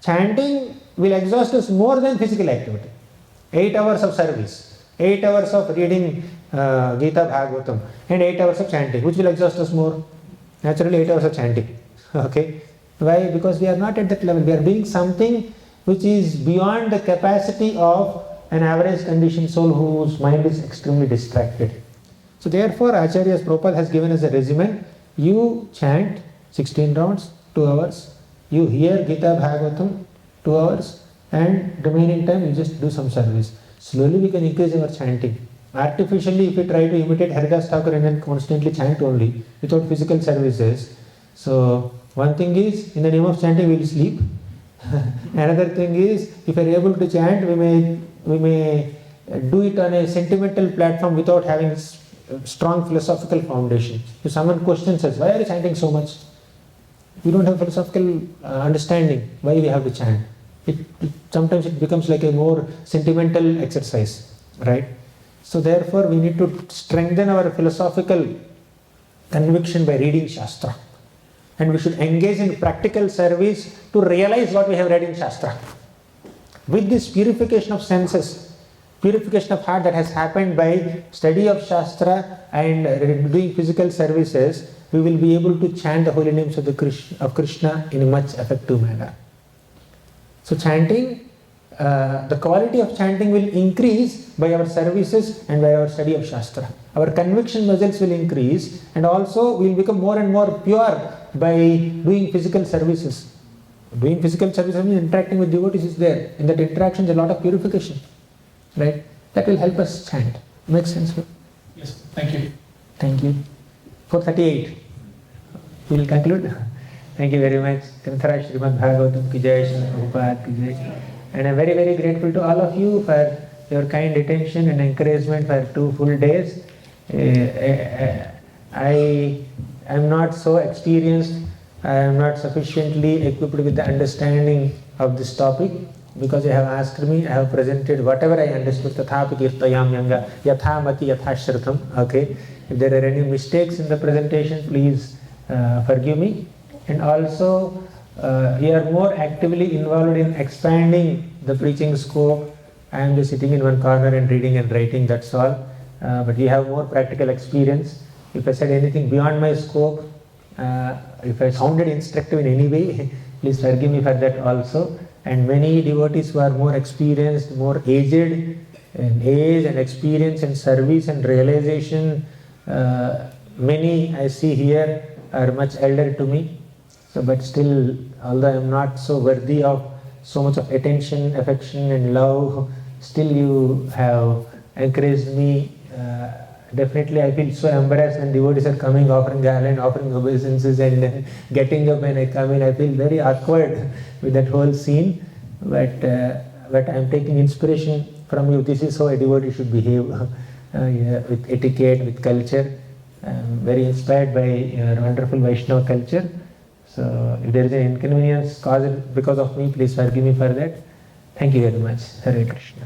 chanting will exhaust us more than physical activity. 8 hours of service, 8 hours of reading Gita Bhagavatam, and 8 hours of chanting. Which will exhaust us more? Naturally 8 hours of chanting. Okay? Why? Because we are not at that level. We are doing something which is beyond the capacity of an average conditioned soul whose mind is extremely distracted. So therefore, Acharya's Prabhupada has given us a regimen. You chant 16 rounds, 2 hours. You hear Gita Bhagavatam, 2 hours, and remaining time you just do some service. Slowly we can increase our chanting. Artificially, if we try to imitate Haridas Thakur and then constantly chant only without physical services, so one thing is, in the name of chanting we will sleep. Another thing is, if we are able to chant, we may do it on a sentimental platform without having strong philosophical foundation. If someone questions us, why are you chanting so much? We don't have philosophical understanding why we have to chant. Sometimes it becomes like a more sentimental exercise, right? So therefore we need to strengthen our philosophical conviction by reading Shastra. And we should engage in practical service to realize what we have read in Shastra. With this purification of senses, purification of heart that has happened by study of Shastra and doing physical services, we will be able to chant the holy names of Krishna in a much effective manner. So chanting, the quality of chanting will increase by our services and by our study of Shastra. Our conviction muscles will increase, and also we will become more and more pure by doing physical services. Doing physical services means interacting with devotees is there. In that interaction there is a lot of purification. Right? That will help us chant. Makes sense? Yes, thank you. Thank you. 4:38. We will conclude. Thank you very much. Granthara Srimad Bhagavatam ki jai, Srila Prabhupada ki jai. And I am very, very grateful to all of you for your kind attention and encouragement for 2 full days. I am not so experienced. I am not sufficiently equipped with the understanding of this topic. Because you have asked me, I have presented whatever I understood. Tathapi kirtayam yanga yatha mati yatha shrutam. Okay. If there are any mistakes in the presentation, please forgive me. And also, you are more actively involved in expanding the preaching scope. I am just sitting in one corner and reading and writing, that's all. But you have more practical experience. If I said anything beyond my scope, if I sounded instructive in any way, please forgive me for that also. And many devotees who are more experienced, more aged in age and experience and service and realization, many I see here are much elder to me. So, but still, although I am not so worthy of so much of attention, affection and love, still you have encouraged me. Definitely I feel so embarrassed when devotees are coming, offering garland, offering obeisances and getting up when I come in. I feel very awkward with that whole scene. But I am taking inspiration from you. This is how a devotee should behave, with etiquette, with culture. I am very inspired by your wonderful Vaishnava culture. So if there is an inconvenience caused because of me, please forgive me for that. Thank you very much. Hare Krishna.